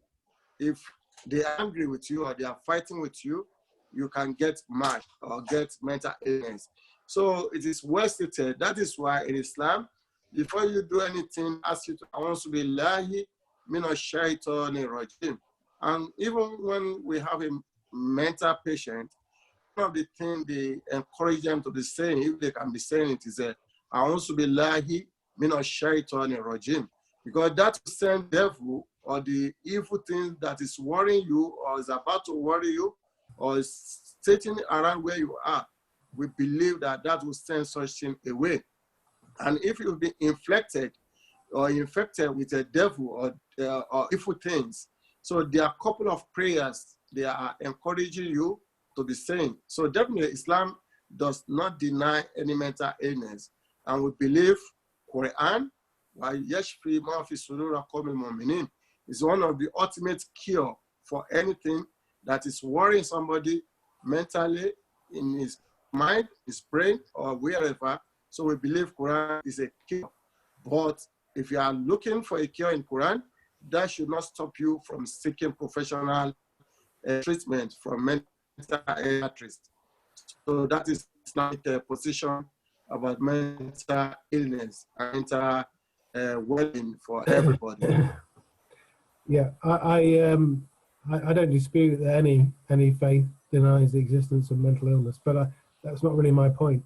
if they are angry with you or they are fighting with you, you can get mad or get mental illness. So it is well stated. That is why in Islam, before you do anything, ask you to a'udhu billahi minash shaitani rajim. And even when we have a mental patient, one of the things they encourage them to be saying, if they can be saying it, is a'udhu billahi minash shaitani rajim. Because that same devil or the evil thing that is worrying you or is about to worry you or is sitting around where you are, we believe that that will send such thing away. And if you've been inflicted or infected with a devil or evil things, so there are a couple of prayers they are encouraging you to be saying. So definitely Islam does not deny any mental illness. And we believe Quran is one of the ultimate cure for anything that is worrying somebody mentally in his mind, his brain, or wherever. So we believe Quran is a cure. But if you are looking for a cure in Quran, that should not stop you from seeking professional treatment from mental health. So that is Islamic position about mental illness and mental well-being for everybody. Yeah, I don't dispute that any faith denies the existence of mental illness, but that's not really my point.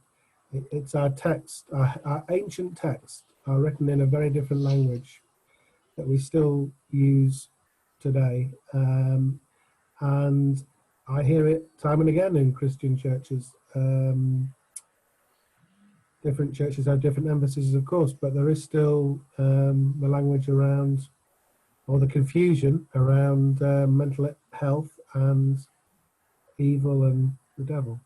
It's our text, our ancient texts are written in a very different language that we still use today, and I hear it time and again in Christian churches. Different churches have different emphases, of course, but there is still the language around, or the confusion around mental health and evil and the devil.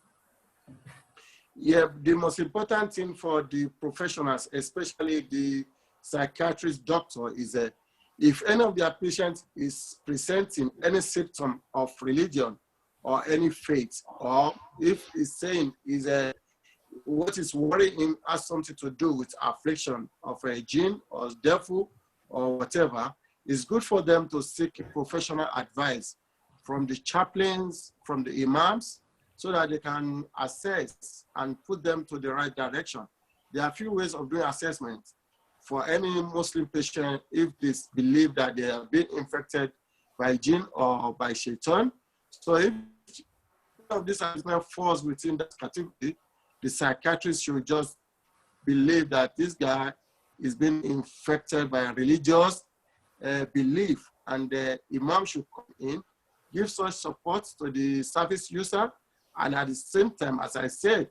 Yeah, the most important thing for the professionals, especially the psychiatrist doctor, is that if any of their patients is presenting any symptom of religion or any faith, or if he's saying what is worrying him has something to do with affliction of a jinn or devil or whatever, it's good for them to seek professional advice from the chaplains, from the imams, so that they can assess and put them to the right direction. There are a few ways of doing assessment for any Muslim patient if they believe that they have been infected by jinn or by shaitan. So if of this assessment falls within that category, the psychiatrist should just believe that this guy is being infected by a religious belief, and the imam should come in, give such support to the service user, and at the same time, as I said,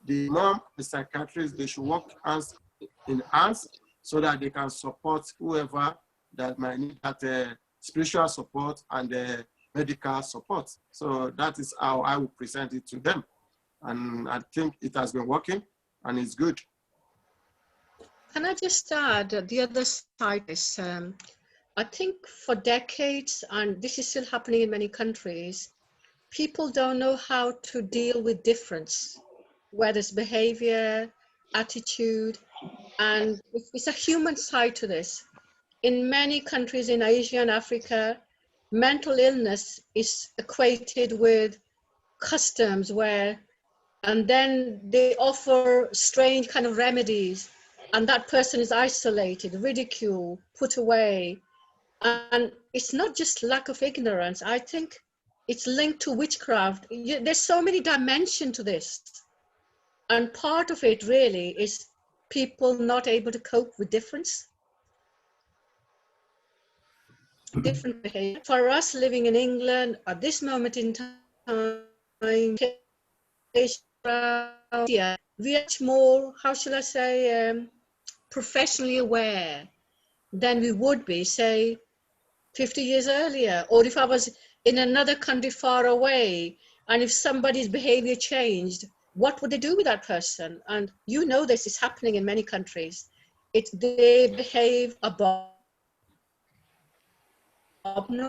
the imam, the psychiatrist, they should work hands in hands so that they can support whoever that might need that spiritual support and medical support. So that is how I will present it to them. And I think it has been working and it's good. Can I just add the other side is, I think for decades, and this is still happening in many countries, people don't know how to deal with difference, whether it's behavior, attitude, and it's a human side to this. In many countries in Asia and Africa, mental illness is equated with customs and then they offer strange kind of remedies, and that person is isolated, ridiculed, put away. And it's not just lack of ignorance. I think it's linked to witchcraft. There's so many dimensions to this. And part of it really is people not able to cope with difference. Different behavior. For us living in England at this moment in time, we are much more, how shall I say, professionally aware than we would be, say, 50 years earlier. Or if I was in another country far away, and if somebody's behavior changed, what would they do with that person? And you know this is happening in many countries. They behave abominably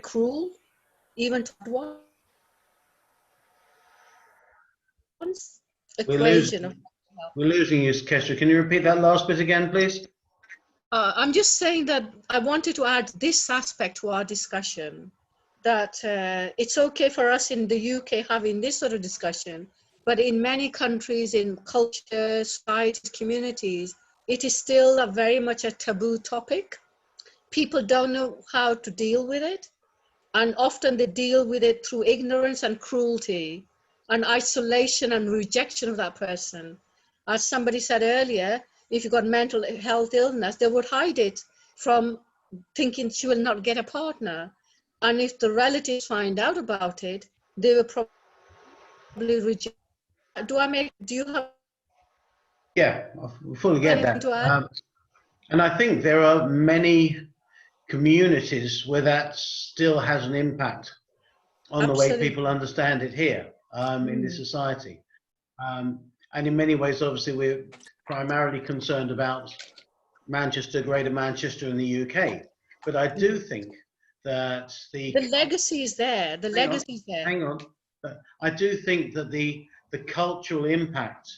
cruel, even to ones. We're Equation of losing you, Kestra. Can you repeat that last bit again, please? I'm just saying that I wanted to add this aspect to our discussion, that it's okay for us in the UK having this sort of discussion, but in many countries, in cultures, societies, communities, it is still very much a taboo topic. People don't know how to deal with it, and often they deal with it through ignorance and cruelty and isolation and rejection of that person. As somebody said earlier, if you've got mental health illness, they would hide it from thinking she will not get a partner. And if the relatives find out about it, they will probably reject. Do you have Yeah, I fully get anything that. to add? And I think there are many communities where that still has an impact on the way Absolutely. people understand it here in this society. And in many ways, obviously, we're primarily concerned about Manchester, Greater Manchester and the UK. But I do think that the legacy is there. The legacy is there. Hang on. But I do think that the cultural impact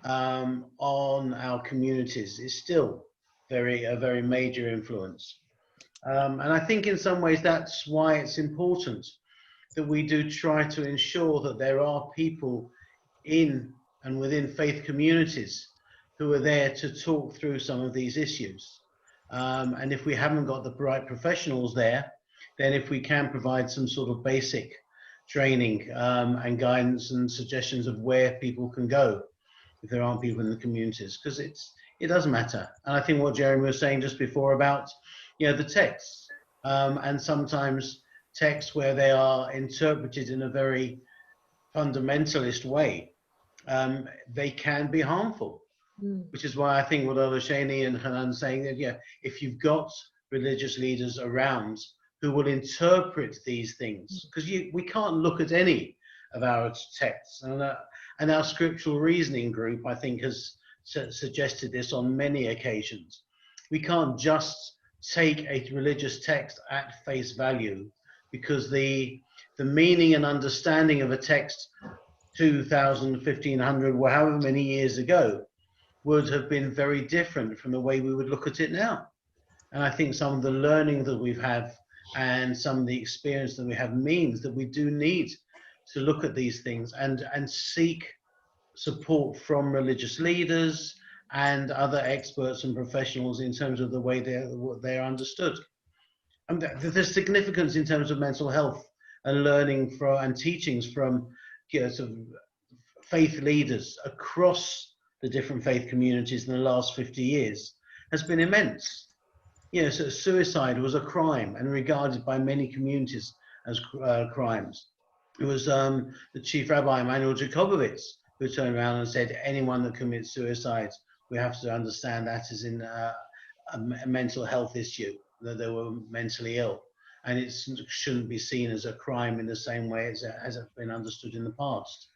on our communities is still a very major influence. And I think in some ways that's why it's important that we do try to ensure that there are people in and within faith communities who are there to talk through some of these issues. And if we haven't got the right professionals there, then if we can provide some sort of basic training and guidance and suggestions of where people can go if there aren't people in the communities, because it does matter. And I think what Jeremy was saying just before about, you know, the texts, and sometimes texts where they are interpreted in a very fundamentalist way, they can be harmful. Which is why I think what Olusheni and Hanan saying that, yeah, if you've got religious leaders around who will interpret these things, because we can't look at any of our texts, and our scriptural reasoning group, I think, has suggested this on many occasions. We can't just take a religious text at face value, because the meaning and understanding of a text 2,000, 1,500, or however many years ago would have been very different from the way we would look at it now. And I think some of the learning that we've had and some of the experience that we have means that we do need to look at these things and seek support from religious leaders and other experts and professionals in terms of the way they're understood. And there's significance in terms of mental health and learning from and teachings from, you know, sort of faith leaders across the different faith communities in the last 50 years has been immense. You know, so suicide was a crime and regarded by many communities as crimes. It was the chief rabbi, Emanuel Jacobowitz, who turned around and said, anyone that commits suicide, we have to understand that as in a mental health issue, that they were mentally ill. And it shouldn't be seen as a crime in the same way as it's been understood in the past.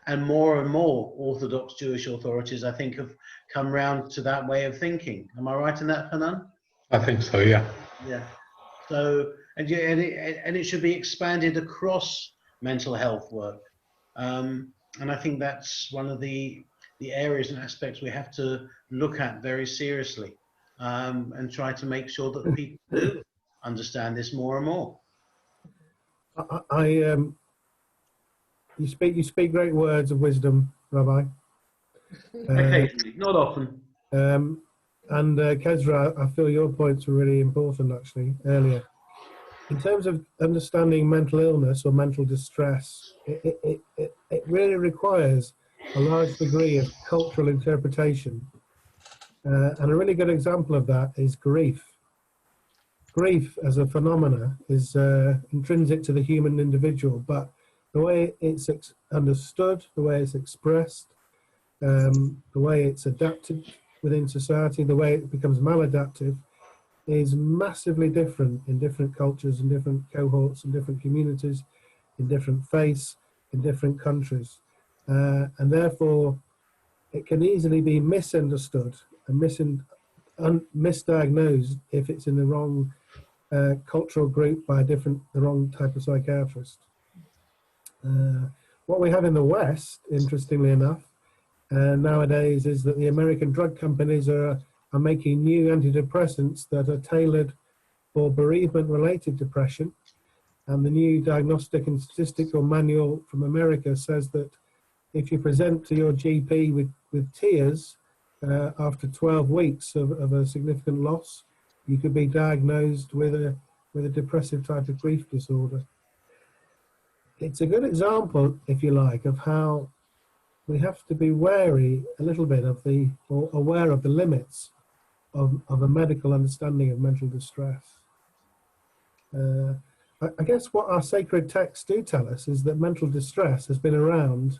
And more Orthodox Jewish authorities, I think, have come round to that way of thinking. Am I right in that, Hanan? I think so, yeah. Yeah. So, and it should be expanded across mental health work. And I think that's one of the areas and aspects we have to look at very seriously, and try to make sure that people do understand this more and more. You speak great words of wisdom, Rabbi. Occasionally, not often. And Kezra, I feel your points were really important actually earlier. In terms of understanding mental illness or mental distress, it really requires a large degree of cultural interpretation. And a really good example of that is grief. Grief as a phenomena is intrinsic to the human individual, but the way it's understood, the way it's expressed, the way it's adapted within society, the way it becomes maladaptive, is massively different in different cultures, in different cohorts, in different communities, in different faiths, in different countries. and therefore it can easily be misunderstood and misdiagnosed if it's in the wrong cultural group by the wrong type of psychiatrist. What we have in the West, interestingly enough, nowadays is that the American drug companies are making new antidepressants that are tailored for bereavement-related depression. And the new Diagnostic and Statistical Manual from America says that if you present to your GP with tears after 12 weeks of a significant loss, you could be diagnosed with a depressive type of grief disorder. It's a good example, if you like, of how we have to be wary a little bit or aware of the limits of a medical understanding of mental distress. I guess what our sacred texts do tell us is that mental distress has been around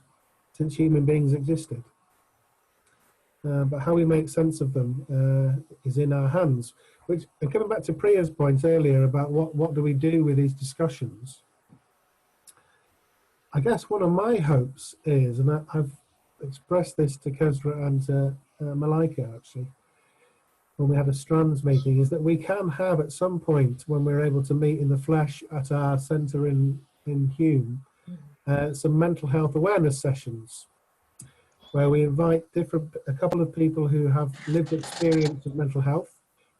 since human beings existed. But how we make sense of them is in our hands. Which, and coming back to Priya's point earlier about what do we do with these discussions, I guess one of my hopes is, and I've expressed this to Kezra and Malaika actually, when we had a Strands meeting, is that we can have at some point when we're able to meet in the flesh at our centre in Hume, some mental health awareness sessions where we invite a couple of people who have lived experience of mental health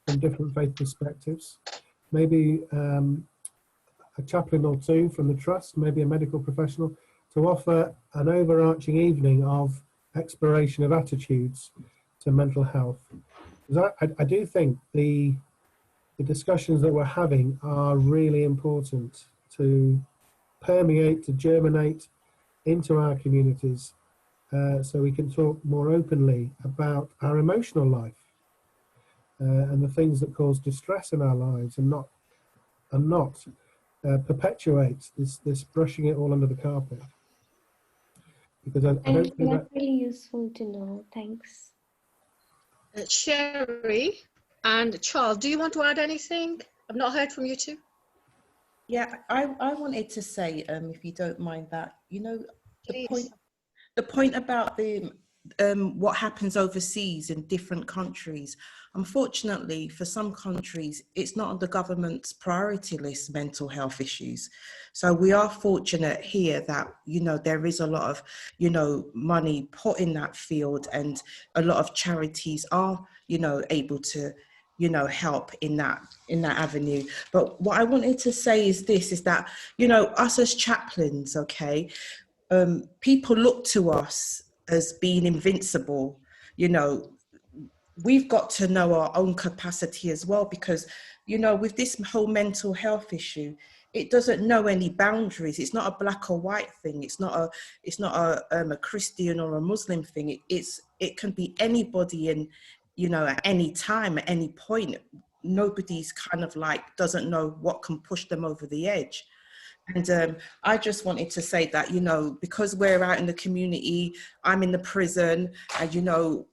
from different faith perspectives, maybe a chaplain or two from the trust, maybe a medical professional, to offer an overarching evening of exploration of attitudes to mental health. Because I do think the discussions that we're having are really important to permeate, to germinate into our communities, so we can talk more openly about our emotional life and the things that cause distress in our lives, and not perpetuate this brushing it all under the carpet. Because I don't think that's really useful to know. Thanks. Sherry and Charles, do you want to add anything? I've not heard from you two. Yeah, I wanted to say, if you don't mind, that, you know, the point about the what happens overseas in different countries. Unfortunately, for some countries, it's not on the government's priority list, mental health issues. So we are fortunate here that, you know, there is a lot of, you know, money put in that field, and a lot of charities are, you know, able to, you know, help in that avenue. But what I wanted to say is this, is that, you know, us as chaplains, okay, people look to us as being invincible. You know, we've got to know our own capacity as well, because, you know, with this whole mental health issue, it doesn't know any boundaries. It's not a black or white thing. It's not a Christian or a Muslim thing. It can be anybody, and, you know, at any time, at any point. Nobody's kind of like doesn't know what can push them over the edge. And I just wanted to say that, you know, because we're out in the community, I'm in the prison, and, you know,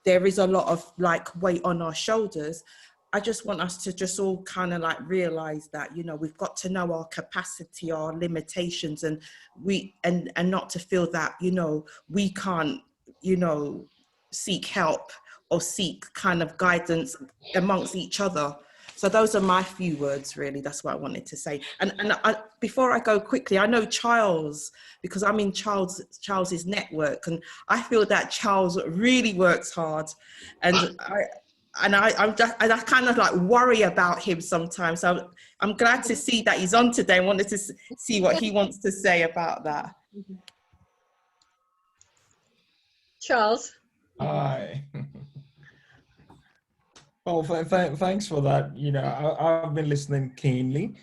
there is a lot of like weight on our shoulders. I just want us to just all kind of like realize that, you know, we've got to know our capacity, our limitations, and and not to feel that, you know, we can't, you know, seek help or seek kind of guidance amongst each other. So those are my few words, really. That's what I wanted to say. And before I go quickly, I know Charles, because I'm in Charles's network, and I feel that Charles really works hard, and I kind of like worry about him sometimes. So I'm glad to see that he's on today. I wanted to see what he wants to say about that. Charles. Hi. Well, thanks for that. You know, I've been listening keenly,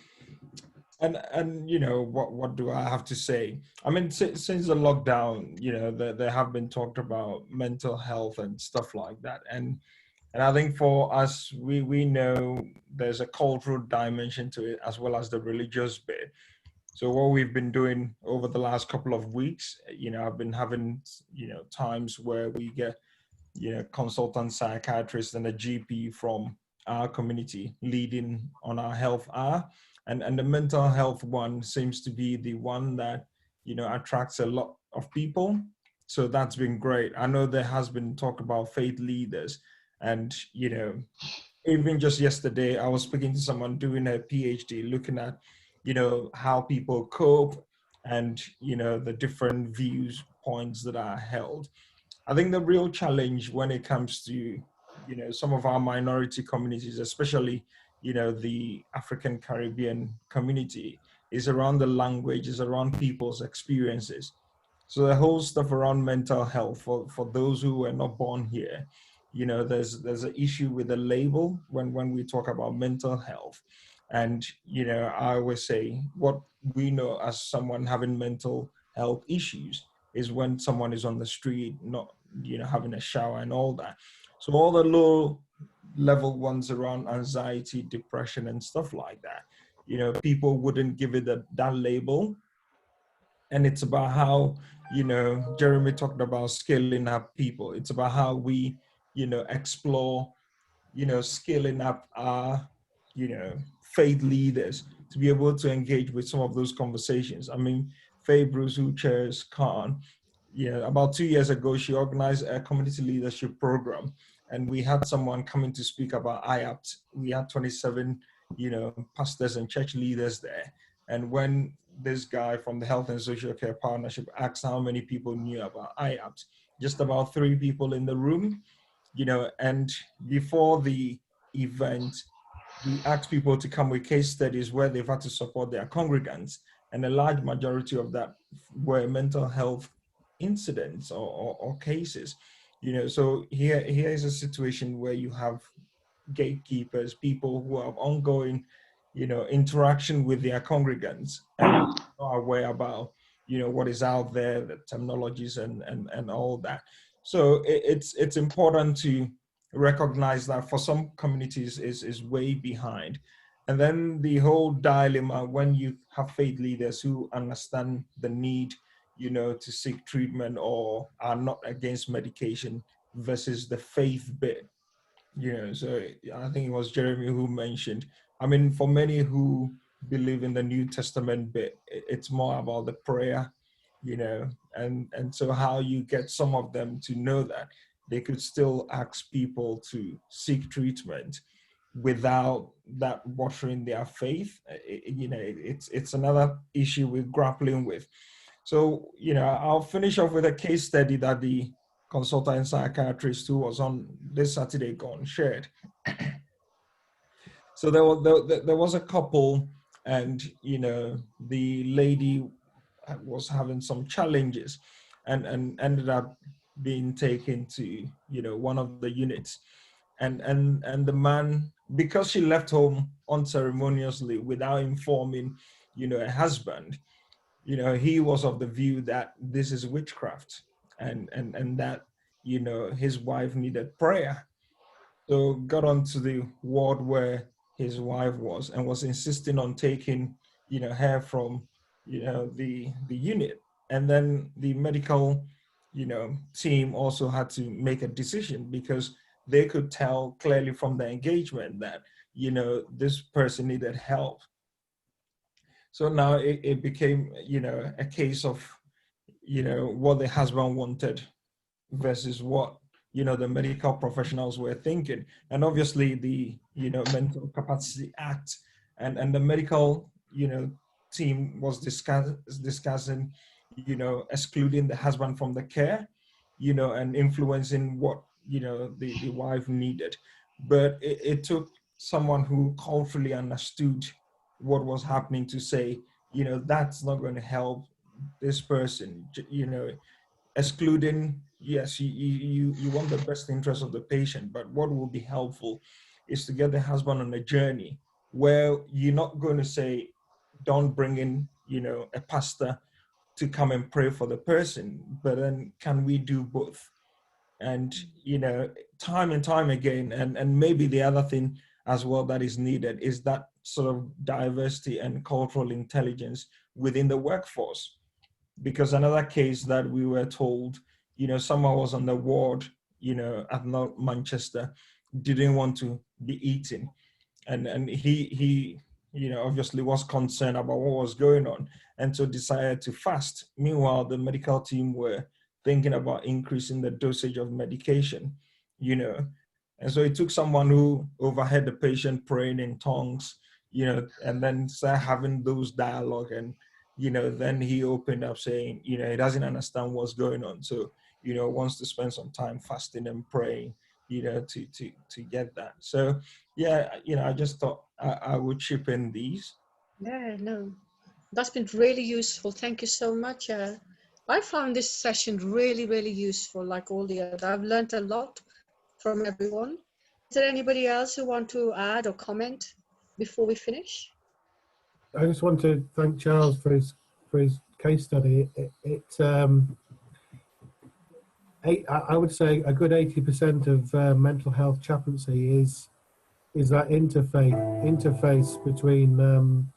and you know, what do I have to say? I mean, since the lockdown, you know, there have been talked about mental health and stuff like that, and I think for us, we know there's a cultural dimension to it as well as the religious bit. So what we've been doing over the last couple of weeks, you know, I've been having, you know, times where we get, you know, consultant psychiatrist and a GP from our community leading on our health hour. And the mental health one seems to be the one that, you know, attracts a lot of people. So that's been great. I know there has been talk about faith leaders, and even just yesterday, I was speaking to someone doing a PhD, looking at, how people cope and, the different views points that are held. I think the real challenge when it comes to, some of our minority communities, especially, the African Caribbean community, is around the language, is around people's experiences. So the whole stuff around mental health for those who were not born here, there's an issue with the label when we talk about mental health. And, I always say what we know as someone having mental health issues is when someone is on the street, not, having a shower and all that. So all the low level ones around anxiety, depression, and stuff like that, people wouldn't give it that label. And it's about how, Jeremy talked about scaling up people. It's about how we, explore, scaling up our, faith leaders to be able to engage with some of those conversations. I mean, Faye Bruce, who chairs Khan, about 2 years ago, she organized a community leadership program, and we had someone coming to speak about IAPT. We had 27, pastors and church leaders there. And when this guy from the Health and Social Care Partnership asked how many people knew about IAPT, just about 3 people in the room, and before the event, we asked people to come with case studies where they've had to support their congregants, and a large majority of that were mental health incidents or cases. So here is a situation where you have gatekeepers, people who have ongoing, interaction with their congregants and are aware about, what is out there, the terminologies and all that. So it's important to recognize that for some communities is way behind. And then the whole dilemma when you have faith leaders who understand the need, to seek treatment or are not against medication versus the faith bit. So I think it was Jeremy who mentioned, I mean, for many who believe in the New Testament bit, it's more about the prayer, and so how you get some of them to know that they could still ask people to seek treatment without that watering their faith. It's another issue we're grappling with. So, I'll finish off with a case study that the consultant psychiatrist who was on this Saturday gone shared. So there was a couple, and the lady was having some challenges, and ended up being taken to one of the units, and the man, because she left home unceremoniously without informing her husband, he was of the view that this is witchcraft, and that his wife needed prayer. So got onto the ward where his wife was, and was insisting on taking her from the unit. And then the medical team also had to make a decision, because they could tell clearly from the engagement that this person needed help. So now it became, a case of, what the husband wanted versus what, the medical professionals were thinking. And obviously the, Mental Capacity Act and the medical, team was discussing, excluding the husband from the care, and influencing what, the wife needed. But it took someone who culturally understood what was happening to say, that's not going to help this person, excluding, yes, you want the best interest of the patient, but what will be helpful is to get the husband on a journey where you're not going to say, don't bring in, a pastor to come and pray for the person, but then can we do both? And, time and time again, and maybe the other thing as well that is needed is that sort of diversity and cultural intelligence within the workforce. Because another case that we were told, someone was on the ward, at North Manchester, didn't want to be eaten. And he obviously was concerned about what was going on, and so decided to fast. Meanwhile, the medical team were thinking about increasing the dosage of medication, and so it took someone who overheard the patient praying in tongues, and then started having those dialogue, and then he opened up saying, he doesn't understand what's going on, so wants to spend some time fasting and praying, to get that. So yeah, I just thought I would chip in these. Yeah, no, that's been really useful. Thank you so much. I found this session really, really useful, like all the others. I've learned a lot from everyone. Is there anybody else who want to add or comment before we finish? I just want to thank Charles for his case study. I would say a good 80% of mental health chaplaincy is that interface between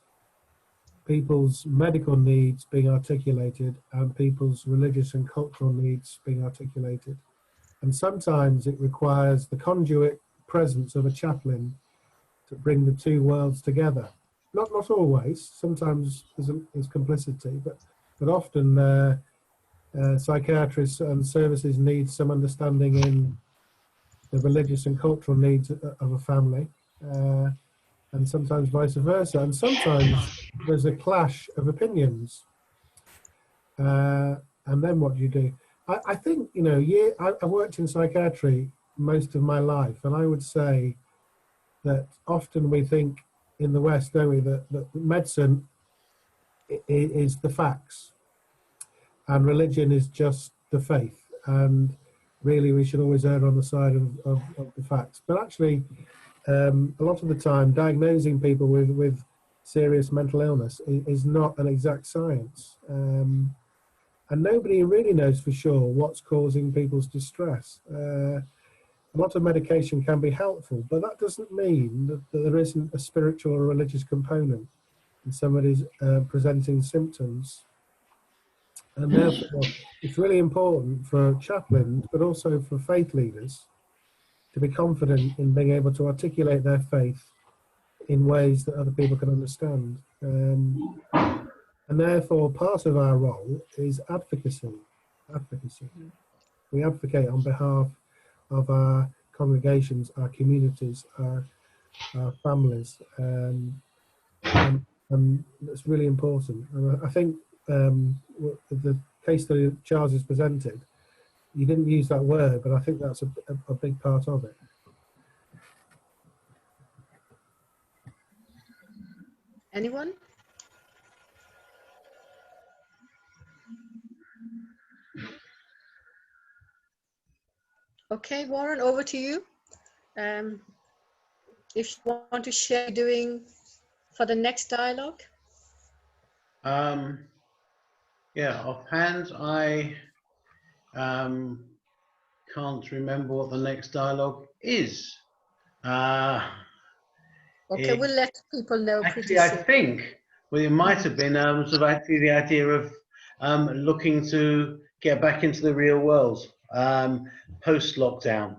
people's medical needs being articulated and people's religious and cultural needs being articulated. And sometimes it requires the conduit presence of a chaplain to bring the two worlds together. Not always. Sometimes there's complicity, but often psychiatrists and services need some understanding in the religious and cultural needs of a family, and sometimes vice versa. And sometimes there's a clash of opinions. And then what do you do? I think, I worked in psychiatry most of my life, and I would say that often we think in the West, don't we, that medicine is the facts and religion is just the faith, and really we should always err on the side of the facts. But actually, a lot of the time, diagnosing people with serious mental illness is not an exact science. And nobody really knows for sure what's causing people's distress. A lot of medication can be helpful, but that doesn't mean that there isn't a spiritual or religious component in somebody's presenting symptoms. And therefore, it's really important for chaplains, but also for faith leaders, to be confident in being able to articulate their faith in ways that other people can understand. And therefore, part of our role is advocacy. We advocate on behalf of our congregations, our communities, our families, and that's really important. And I think the case study Charles has presented, you didn't use that word, but I think that's a big part of it. Anyone? Okay, Warren, over to you. If you want to share doing for the next dialogue. Yeah, offhand, I can't remember what the next dialogue is. Okay, we'll let people know. Actually, I think it might have been sort of actually the idea of looking to get back into the real world post-lockdown.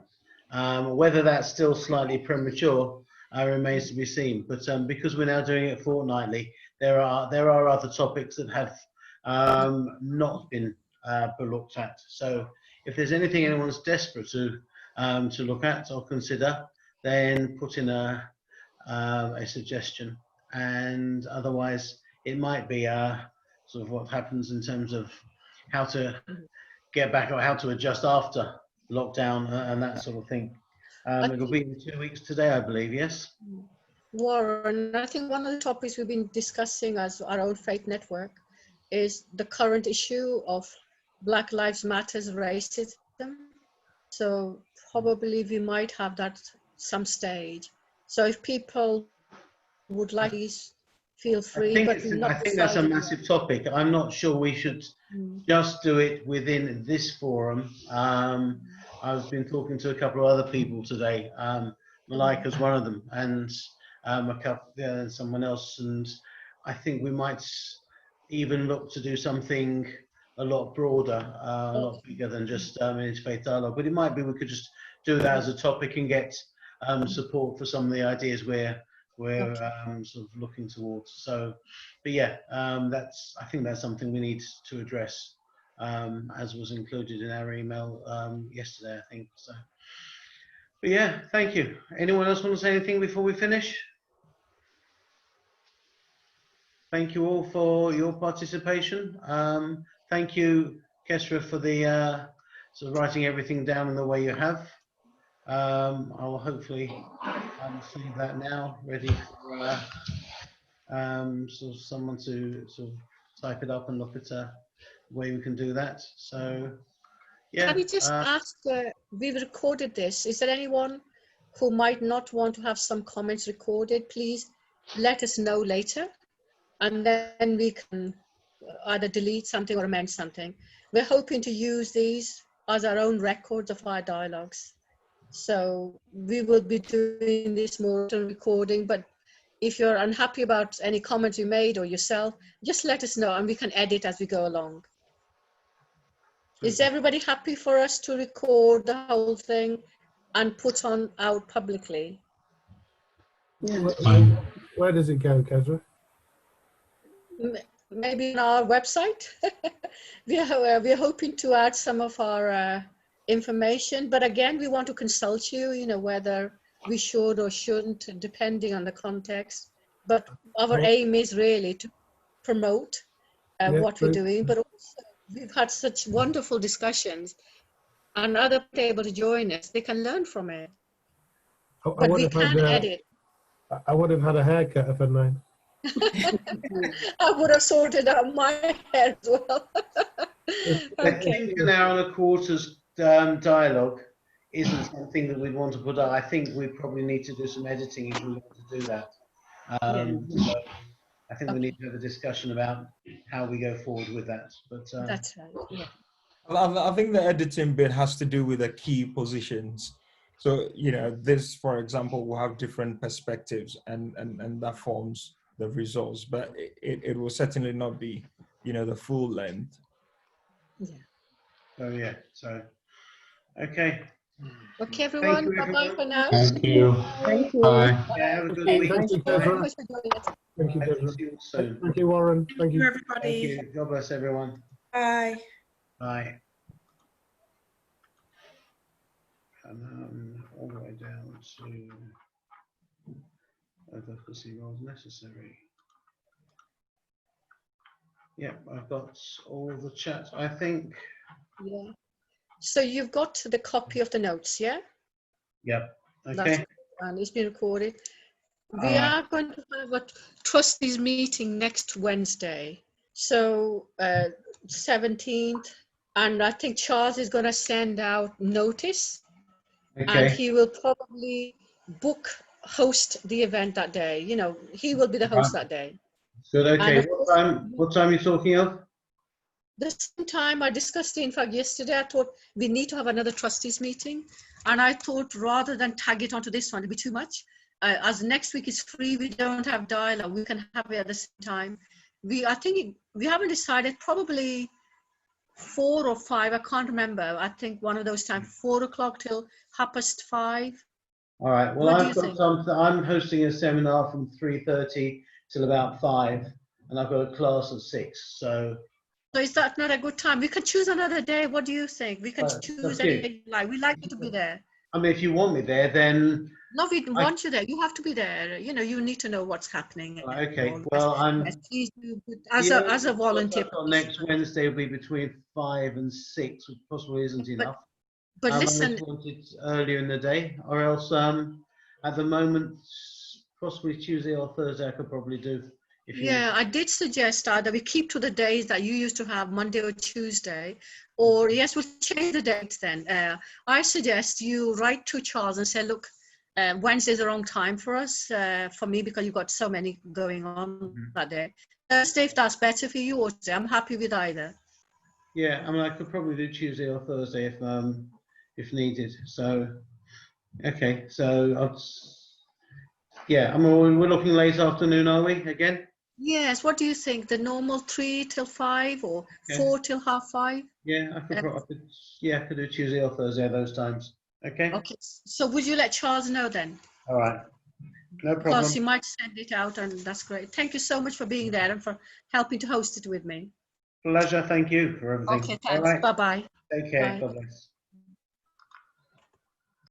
Whether that's still slightly premature remains to be seen. But because we're now doing it fortnightly, there are other topics that have not been looked at. So if there's anything anyone's desperate to look at or consider, then put in a suggestion. And otherwise, it might be sort of what happens in terms of how to get back or how to adjust after lockdown and that sort of thing. It'll be in 2 weeks today, I believe. Yes. Warren, I think one of the topics we've been discussing as our own faith network is the current issue of Black Lives Matter's racism. So probably we might have that some stage. So if people would like, please feel free. I think that's a massive topic. I'm not sure we should just do it within this forum. I've been talking to a couple of other people today. Malika's one of them, and someone else. And I think we might even look to do something a lot broader, a lot bigger than just Interfaith Dialogue. But it might be we could just do that as a topic and get support for some of the ideas we're we're sort of looking towards. So, but yeah, I think that's something we need to address, as was included in our email yesterday, I think. So, but yeah, thank you. Anyone else want to say anything before we finish? Thank you all for your participation. Thank you, Kesra, for the sort of writing everything down in the way you have. I'll hopefully save that now, ready for sort of someone to sort of type it up and look at the way we can do that. So, yeah. Can we just ask, we've recorded this. Is there anyone who might not want to have some comments recorded? Please let us know later, and then we can either delete something or amend something. We're hoping to use these as our own records of our dialogues. So we will be doing this more than recording, but if you're unhappy about any comments you made or yourself, just let us know and we can edit as we go along. Is everybody happy for us to record the whole thing and put on out publicly? Where does it go, Kesra? Maybe on our website. we're hoping to add some of our information, but again, we want to consult you, you know, whether we should or shouldn't, depending on the context. But our aim is really to promote what we're doing, but also we've had such wonderful discussions, and other people able to join us, they can learn from it. But we can edit. I would have had a haircut if I'd known. I would have sorted out my hair as well. I think an hour and a quarter's dialogue isn't something that we'd want to put out. I think we probably need to do some editing if we want to do that. So I think we need to have a discussion about how we go forward with that. But that's right. Yeah. I think the editing bit has to do with the key positions. So, you know, this, for example, will have different perspectives and that forms the results, but it will certainly not be, you know, the full length. Yeah. Oh yeah. So, okay. Okay, everyone. Bye-bye for now. Thank you. Thank you. Bye. Yeah, have a good Thank week. Thank you, you very Kesra. much for joining us. Thank you, Hope to Kesra. see you soon. Thank you, Warren. Thank you. everybody. Thank you. God bless everyone. Bye. Bye. And all the way down to advocacy roles necessary. Yeah, I've got all the chat, I think. Yeah. So you've got the copy of the notes, yeah? Yep. Okay. That's, and it's been recorded. We are going to have a trustees meeting next Wednesday. So 17th, and I think Charles is going to send out notice. Okay. And he will probably host the event that day. You know, he will be the host that day. Good. Okay. What time are you talking of? The same time I discussed it, in fact, yesterday. I thought we need to have another trustees meeting, and I thought rather than tag it onto this one, it'd be too much. As next week is free, we don't have dialogue. We can have it at the same time. I think we haven't decided. Probably 4 or 5. I can't remember. I think one of those times, 4 o'clock till 5:30. All right. Well, What do I've you got think? something. I'm hosting a seminar from 3:30 till about 5, and I've got a class at 6. So is that not a good time? We can choose another day. What do you think? We can choose any you. day you like. We like you to be there. I mean, if you want me there, then No, we want you there. You have to be there. You know, you need to know what's happening. okay. Well, I'm please do, as a volunteer. Next Wednesday will be between 5 and 6, which possibly isn't enough. But listen, I wanted earlier in the day, or else at the moment, possibly Tuesday or Thursday, I could probably do. If you yeah, I did suggest that we keep to the days that you used to have, Monday or Tuesday, or yes, we'll change the dates then. I suggest you write to Charles and say, look, Wednesday's the wrong time for us, for me, because you've got so many going on that day. Thursday, if that's better for you, or I'm happy with either. Yeah, I mean, I could probably do Tuesday or Thursday if needed. So, okay, so yeah, I mean, we're looking late afternoon, are we again? Yes. What do you think? The normal 3 till 5 or 4 till 5:30? Yeah, I could do Tuesday or Thursday at those times. Okay. Okay. So would you let Charles know then? All right. No problem. Plus, you might send it out, and that's great. Thank you so much for being there and for helping to host it with me. Pleasure. Thank you for everything. Okay, All thanks. right. Bye-bye. Take care. Bye. God bless.